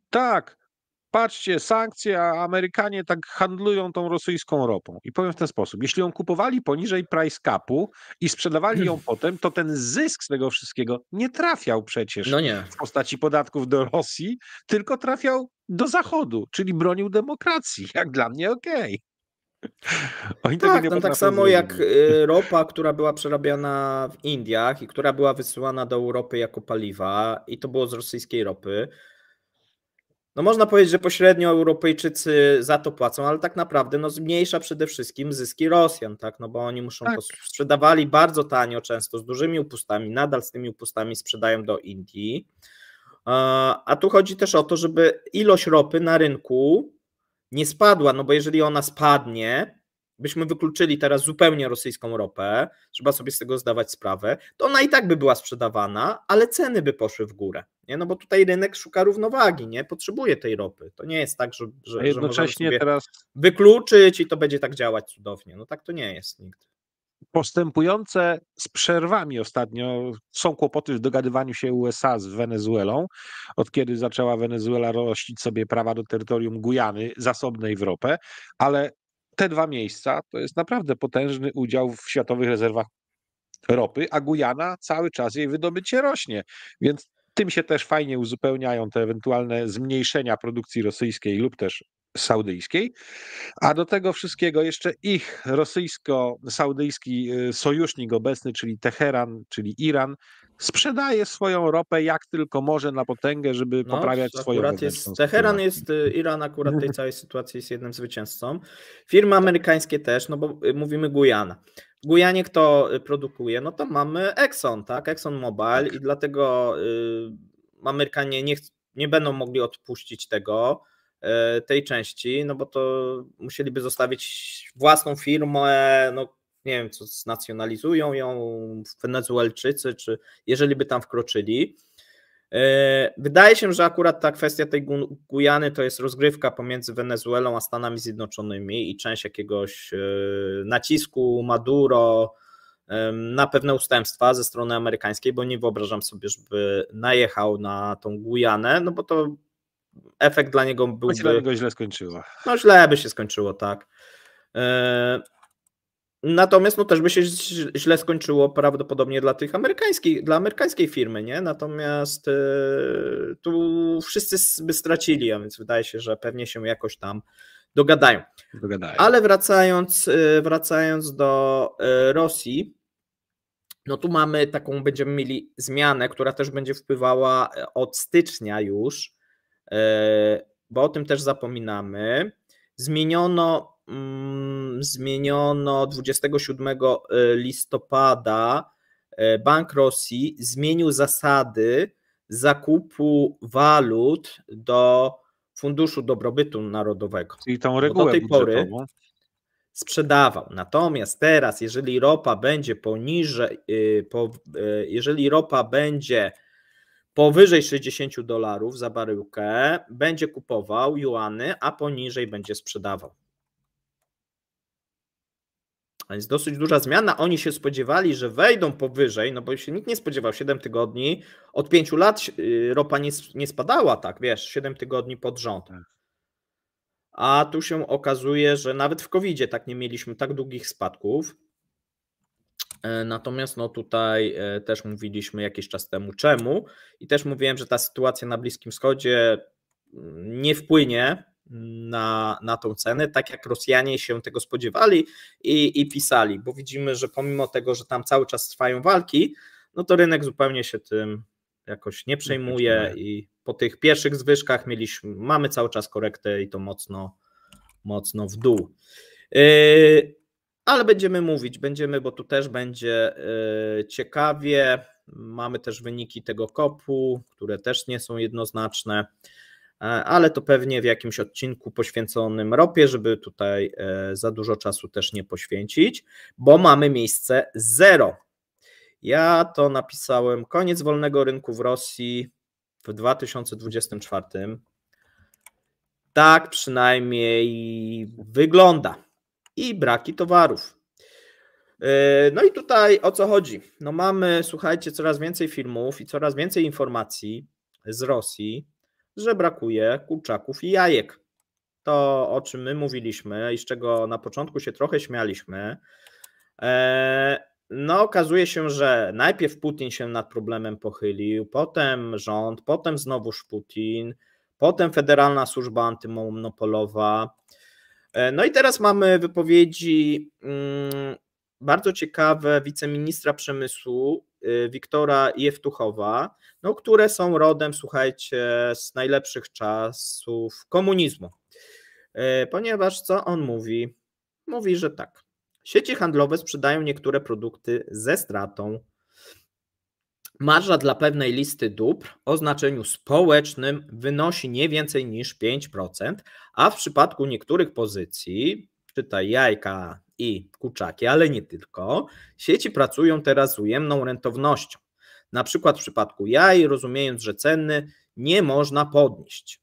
Tak, patrzcie, sankcje, a Amerykanie tak handlują tą rosyjską ropą. I powiem w ten sposób, jeśli ją kupowali poniżej price capu i sprzedawali ją potem, to ten zysk z tego wszystkiego nie trafiał przecież w postaci podatków do Rosji, tylko trafiał do Zachodu, czyli bronił demokracji. Jak dla mnie okej. Oni tego nie tak samo zrobić. Jak ropa, która była przerabiana w Indiach i która była wysyłana do Europy jako paliwa i to było z rosyjskiej ropy. No można powiedzieć, że pośrednio Europejczycy za to płacą, ale tak naprawdę no zmniejsza przede wszystkim zyski Rosjan, tak? No bo oni muszą to sprzedawali bardzo tanio, często z dużymi upustami, nadal z tymi upustami sprzedają do Indii. A tu chodzi też o to, żeby ilość ropy na rynku nie spadła, no bo jeżeli ona spadnie, byśmy wykluczyli teraz zupełnie rosyjską ropę, trzeba sobie z tego zdawać sprawę, to ona i tak by była sprzedawana, ale ceny by poszły w górę, nie? No bo tutaj rynek szuka równowagi, nie? Potrzebuje tej ropy. To nie jest tak, że możemy sobie wykluczyć i to będzie tak działać cudownie. No tak to nie jest nigdy. Postępujące z przerwami ostatnio są kłopoty w dogadywaniu się USA z Wenezuelą, od kiedy zaczęła Wenezuela rościć sobie prawa do terytorium Gujany, zasobnej w ropę, ale te dwa miejsca to jest naprawdę potężny udział w światowych rezerwach ropy, a Gujana cały czas jej wydobycie rośnie, więc tym się też fajnie uzupełniają te ewentualne zmniejszenia produkcji rosyjskiej lub też saudyjskiej, a do tego wszystkiego jeszcze ich rosyjsko-saudyjski sojusznik obecny, czyli Teheran, czyli Iran, sprzedaje swoją ropę jak tylko może na potęgę, żeby poprawiać swoją wewnętrzną Teheran jest, Iran akurat w tej całej sytuacji jest jednym zwycięzcą. Firmy amerykańskie też, no bo mówimy Gujana. W Gujanie kto produkuje? No to mamy Exxon, tak? ExxonMobil i dlatego Amerykanie nie będą mogli odpuścić tej części, no bo to musieliby zostawić własną firmę, no nie wiem, co znacjonalizują ją Wenezuelczycy, czy jeżeli by tam wkroczyli. Wydaje się, że akurat ta kwestia tej Gujany to jest rozgrywka pomiędzy Wenezuelą a Stanami Zjednoczonymi i część jakiegoś nacisku Maduro na pewne ustępstwa ze strony amerykańskiej, bo nie wyobrażam sobie, żeby najechał na tą Gujanę, no bo to efekt dla niego byłby... Dla niego źle skończyło. No źle by się skończyło, tak. Natomiast no też by się źle skończyło prawdopodobnie dla amerykańskiej firmy, nie? Natomiast tu wszyscy by stracili, a więc wydaje się, że pewnie się jakoś tam dogadają. Ale wracając do Rosji, no tu będziemy mieli zmianę, która też będzie wpływała od stycznia już, bo o tym też zapominamy. Zmieniono 27 listopada Bank Rosji zmienił zasady zakupu walut do Funduszu Dobrobytu Narodowego. Czyli tą regułę do tej pory sprzedawał. Natomiast teraz, jeżeli ropa będzie powyżej $60 za baryłkę będzie kupował juany, a poniżej będzie sprzedawał. A więc dosyć duża zmiana. Oni się spodziewali, że wejdą powyżej, no bo się nikt nie spodziewał 7 tygodni. Od 5 lat ropa nie spadała tak, wiesz, 7 tygodni pod rząd. A tu się okazuje, że nawet w COVID-zie tak nie mieliśmy tak długich spadków. Natomiast no tutaj też mówiliśmy jakiś czas temu czemu i też mówiłem, że ta sytuacja na Bliskim Wschodzie nie wpłynie na tą cenę, tak jak Rosjanie się tego spodziewali i pisali, bo widzimy, że pomimo tego, że tam cały czas trwają walki, no to rynek zupełnie się tym jakoś nie przejmuje i po tych pierwszych zwyżkach mamy cały czas korektę i to mocno w dół. Ale będziemy, bo tu też będzie ciekawie. Mamy też wyniki tego COP-u, które też nie są jednoznaczne, ale to pewnie w jakimś odcinku poświęconym ropie, żeby tutaj za dużo czasu też nie poświęcić, bo mamy miejsce 0. Ja to napisałem, koniec wolnego rynku w Rosji w 2024. Tak przynajmniej wygląda. I braki towarów. No i tutaj o co chodzi? No mamy, słuchajcie, coraz więcej filmów i coraz więcej informacji z Rosji, że brakuje kurczaków i jajek. To, o czym my mówiliśmy i z czego na początku się trochę śmialiśmy, no okazuje się, że najpierw Putin się nad problemem pochylił, potem rząd, potem znowuż Putin, potem Federalna Służba Antymonopolowa. No i teraz mamy wypowiedzi bardzo ciekawe wiceministra przemysłu Wiktora Jewtuchowa, no, które są rodem, słuchajcie, z najlepszych czasów komunizmu. Ponieważ co on mówi? Mówi, że tak. Sieci handlowe sprzedają niektóre produkty ze stratą. Marża dla pewnej listy dóbr o znaczeniu społecznym wynosi nie więcej niż 5%, a w przypadku niektórych pozycji, czytaj jajka i kurczaki, ale nie tylko, sieci pracują teraz z ujemną rentownością. Na przykład w przypadku jaj, rozumiejąc, że ceny nie można podnieść.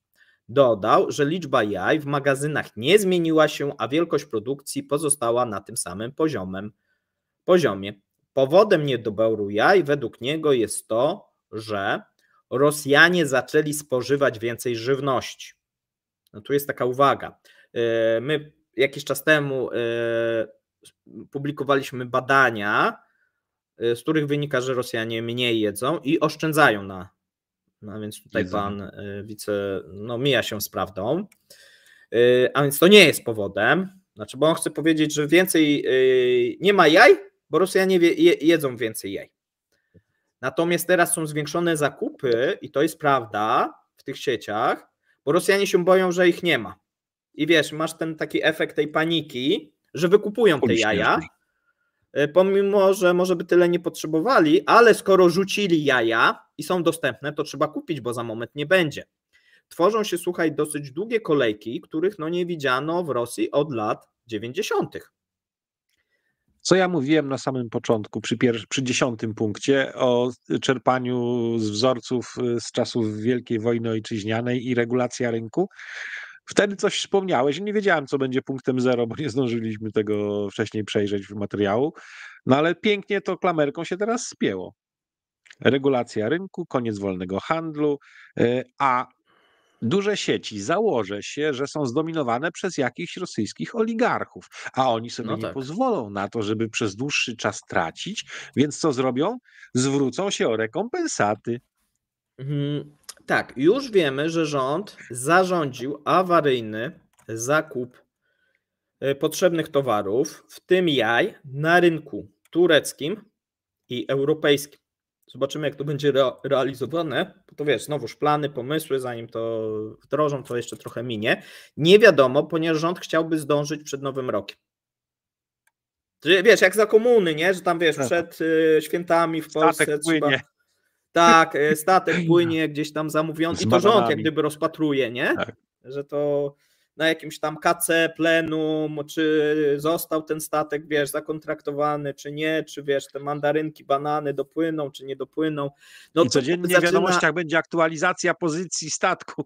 Dodał, że liczba jaj w magazynach nie zmieniła się, a wielkość produkcji pozostała na tym samym poziomie. Powodem niedoboru jaj według niego jest to, że Rosjanie zaczęli spożywać więcej żywności. No tu jest taka uwaga. My jakiś czas temu publikowaliśmy badania, z których wynika, że Rosjanie mniej jedzą i oszczędzają no więc tutaj pan mija się z prawdą. A więc to nie jest powodem, znaczy, bo on chce powiedzieć, że więcej nie ma jaj, bo Rosjanie jedzą więcej jaj. Natomiast teraz są zwiększone zakupy i to jest prawda w tych sieciach, bo Rosjanie się boją, że ich nie ma. I wiesz, masz ten taki efekt tej paniki, że wykupują te jaja, pomimo, że może by tyle nie potrzebowali, ale skoro rzucili jaja i są dostępne, to trzeba kupić, bo za moment nie będzie. Tworzą się, słuchaj, dosyć długie kolejki, których no nie widziano w Rosji od lat 90. Co ja mówiłem na samym początku, przy 10. punkcie, o czerpaniu z wzorców z czasów Wielkiej Wojny Ojczyźnianej i regulacja rynku. Wtedy coś wspomniałeś, nie wiedziałem, co będzie punktem 0, bo nie zdążyliśmy tego wcześniej przejrzeć w materiału, no ale pięknie to klamerką się teraz spięło. Regulacja rynku, koniec wolnego handlu, a duże sieci, założę się, że są zdominowane przez jakichś rosyjskich oligarchów, a oni sobie nie pozwolą na to, żeby przez dłuższy czas tracić, więc co zrobią? Zwrócą się o rekompensaty. Tak, już wiemy, że rząd zarządził awaryjny zakup potrzebnych towarów, w tym jaj, na rynku tureckim i europejskim. Zobaczymy, jak to będzie realizowane, bo to wiesz, znowuż plany, pomysły, zanim to wdrożą, to jeszcze trochę minie. Nie wiadomo, ponieważ rząd chciałby zdążyć przed Nowym Rokiem. Wiesz, jak za komuny, nie? Że tam wiesz, przed świętami w Polsce statek płynie. Tak, statek płynie gdzieś tam zamówiony i to rząd jak gdyby rozpatruje, nie? Tak. Że to na jakimś tam KC, plenum, czy został ten statek, wiesz, zakontraktowany, czy nie, czy wiesz, te mandarynki, banany dopłyną, czy nie dopłyną. No, i codziennie w wiadomościach będzie aktualizacja pozycji statku.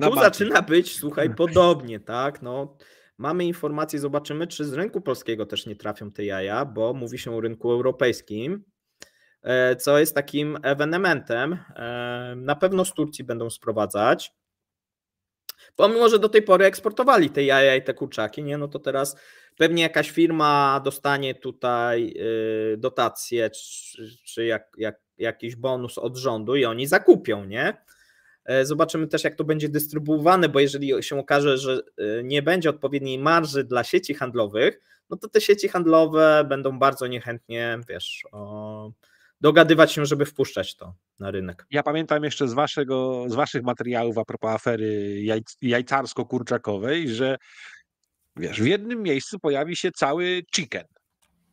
Tu zaczyna być, słuchaj, podobnie, tak, no. Mamy informacje, zobaczymy, czy z rynku polskiego też nie trafią te jaja, bo mówi się o rynku europejskim, co jest takim ewenementem. Na pewno z Turcji będą sprowadzać, pomimo że do tej pory eksportowali te jaja i te kurczaki, nie, no to teraz pewnie jakaś firma dostanie tutaj dotację, czy jakiś bonus od rządu i oni zakupią, nie? Zobaczymy też, jak to będzie dystrybuowane, bo jeżeli się okaże, że nie będzie odpowiedniej marży dla sieci handlowych, no to te sieci handlowe będą bardzo niechętnie, wiesz, dogadywać się, żeby wpuszczać to na rynek. Ja pamiętam jeszcze z waszych materiałów a propos afery jajcarsko-kurczakowej, że wiesz, w jednym miejscu pojawi się cały chicken.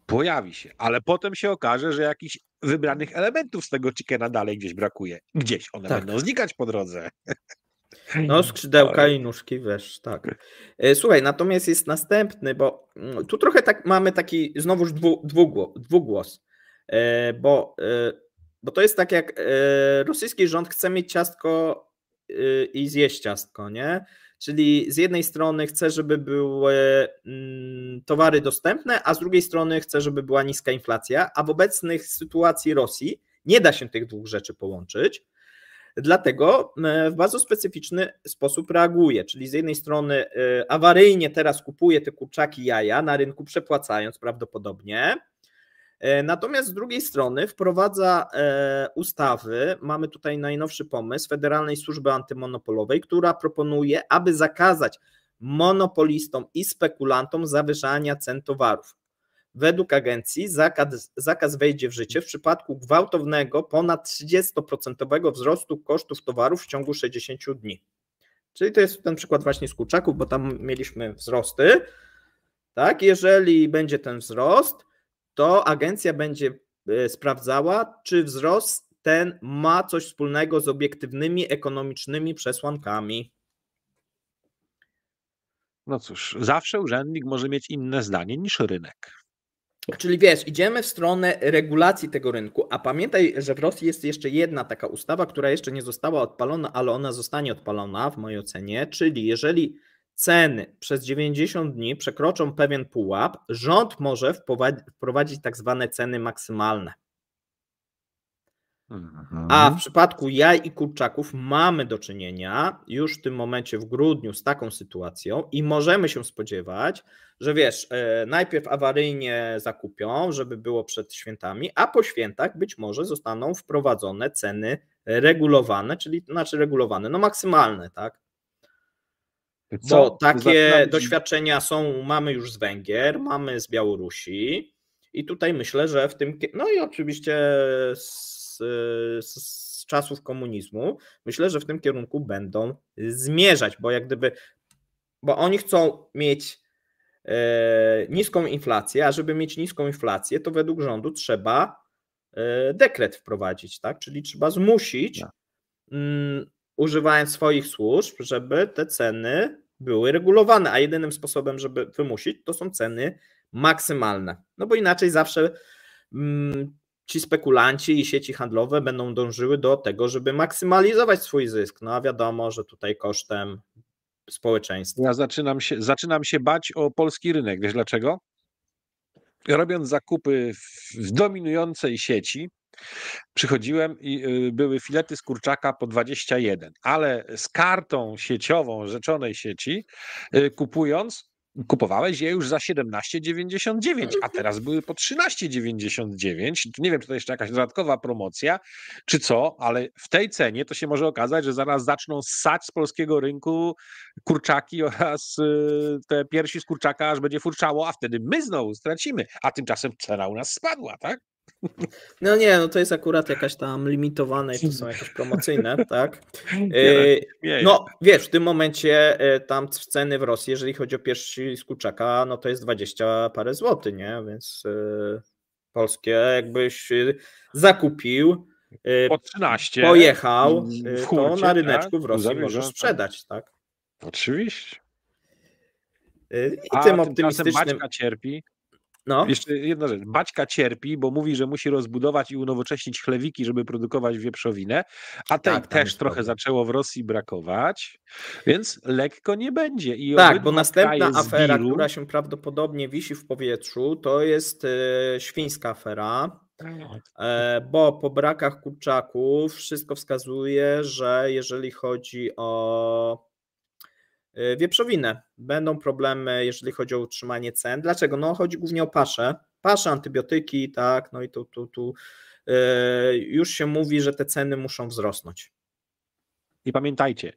Pojawi się, ale potem się okaże, że jakichś wybranych elementów z tego chickena dalej gdzieś brakuje. Gdzieś one będą znikać po drodze. No, skrzydełka i nóżki, wiesz, tak. Słuchaj, natomiast jest następny, bo tu trochę tak mamy taki znowuż dwugłos, bo to jest tak, jak rosyjski rząd chce mieć ciastko i zjeść ciastko, nie? Czyli z jednej strony chce, żeby były towary dostępne, a z drugiej strony chce, żeby była niska inflacja, a w obecnych sytuacji Rosji nie da się tych dwóch rzeczy połączyć. Dlatego w bardzo specyficzny sposób reaguje, czyli z jednej strony awaryjnie teraz kupuje te kurczaki, jaja na rynku, przepłacając prawdopodobnie, natomiast z drugiej strony wprowadza ustawy, mamy tutaj najnowszy pomysł Federalnej Służby Antymonopolowej, która proponuje, aby zakazać monopolistom i spekulantom zawyżania cen towarów. Według agencji zakaz wejdzie w życie w przypadku gwałtownego ponad 30% wzrostu kosztów towarów w ciągu 60 dni. Czyli to jest ten przykład właśnie z kurczaków, bo tam mieliśmy wzrosty. Tak, jeżeli będzie ten wzrost, to agencja będzie sprawdzała, czy wzrost ten ma coś wspólnego z obiektywnymi ekonomicznymi przesłankami. No cóż, zawsze urzędnik może mieć inne zdanie niż rynek. Czyli wiesz, idziemy w stronę regulacji tego rynku, a pamiętaj, że w Rosji jest jeszcze jedna taka ustawa, która jeszcze nie została odpalona, ale ona zostanie odpalona w mojej ocenie, czyli jeżeli ceny przez 90 dni przekroczą pewien pułap, rząd może wprowadzić tak zwane ceny maksymalne. A w przypadku jaj i kurczaków mamy do czynienia już w tym momencie w grudniu z taką sytuacją i możemy się spodziewać, że wiesz, najpierw awaryjnie zakupią, żeby było przed świętami, a po świętach być może zostaną wprowadzone ceny regulowane, czyli regulowane, no maksymalne, tak? Bo takie doświadczenia mamy już z Węgier, mamy z Białorusi i tutaj myślę, że w tym, no i oczywiście z czasów komunizmu, myślę, że w tym kierunku będą zmierzać, bo oni chcą mieć niską inflację, a żeby mieć niską inflację, to według rządu trzeba dekret wprowadzić, tak? Czyli trzeba zmusić, używając swoich służb, żeby te ceny były regulowane, a jedynym sposobem, żeby wymusić, to są ceny maksymalne. No bo inaczej zawsze ci spekulanci i sieci handlowe będą dążyły do tego, żeby maksymalizować swój zysk. No a wiadomo, że tutaj kosztem społeczeństwa. Ja zaczynam się bać o polski rynek. Wiesz dlaczego? Robiąc zakupy w dominującej sieci, przychodziłem i były filety z kurczaka po 21, ale z kartą sieciową rzeczonej sieci kupowałeś je już za 17,99, a teraz były po 13,99. Nie wiem, czy to jeszcze jakaś dodatkowa promocja, czy co, ale w tej cenie to się może okazać, że zaraz zaczną ssać z polskiego rynku kurczaki oraz te piersi z kurczaka, aż będzie furczało, a wtedy my znowu stracimy, a tymczasem cena u nas spadła, tak? No nie, no to jest akurat jakaś tam limitowane i to są jakieś promocyjne, tak? No wiesz, w tym momencie tam ceny w Rosji, jeżeli chodzi o piersi z kurczaka, no to jest 20 parę złotych, nie? Więc polskie jakbyś zakupił, po 13 pojechał, w hurcie, to na ryneczku tak? w Rosji możesz sprzedać, tak? Oczywiście. I tym optymistycznym... Baćka cierpi. No. Jeszcze jedna rzecz. Baćka cierpi, bo mówi, że musi rozbudować i unowocześnić chlewiki, żeby produkować wieprzowinę, a tej też trochę zaczęło w Rosji brakować, więc lekko nie będzie. I tak, bo następna afera, która się prawdopodobnie wisi w powietrzu, to jest świńska afera, bo po brakach kurczaków wszystko wskazuje, że jeżeli chodzi o wieprzowinę, będą problemy, jeżeli chodzi o utrzymanie cen. Dlaczego? No chodzi głównie o paszę, antybiotyki, tak, no i tu już się mówi, że te ceny muszą wzrosnąć. I pamiętajcie,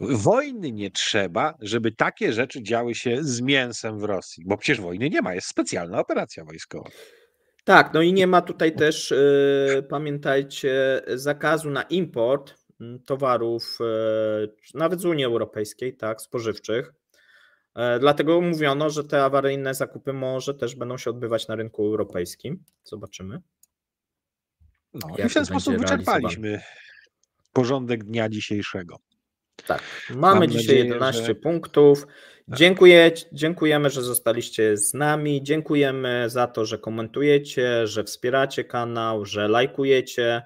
wojny nie trzeba, żeby takie rzeczy działy się z mięsem w Rosji, bo przecież wojny nie ma, jest specjalna operacja wojskowa. Tak, no i nie ma tutaj też, pamiętajcie, zakazu na import towarów, nawet z Unii Europejskiej, tak, spożywczych. Dlatego mówiono, że te awaryjne zakupy może też będą się odbywać na rynku europejskim. Zobaczymy. No, i w ten sposób wyczerpaliśmy porządek dnia dzisiejszego. Tak, mamy dzisiaj 11 punktów. Dziękujemy, że zostaliście z nami. Dziękujemy za to, że komentujecie, że wspieracie kanał, że lajkujecie.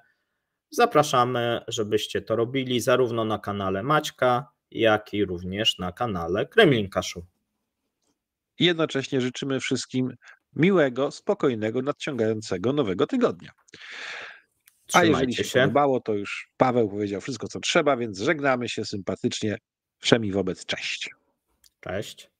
Zapraszamy, żebyście to robili zarówno na kanale Maćka, jak i również na kanale Kremlinka Show. I jednocześnie życzymy wszystkim miłego, spokojnego, nadciągającego nowego tygodnia. A jeżeli się podobało, to już Paweł powiedział wszystko, co trzeba, więc żegnamy się sympatycznie. Wszemi wobec. Cześć. Cześć.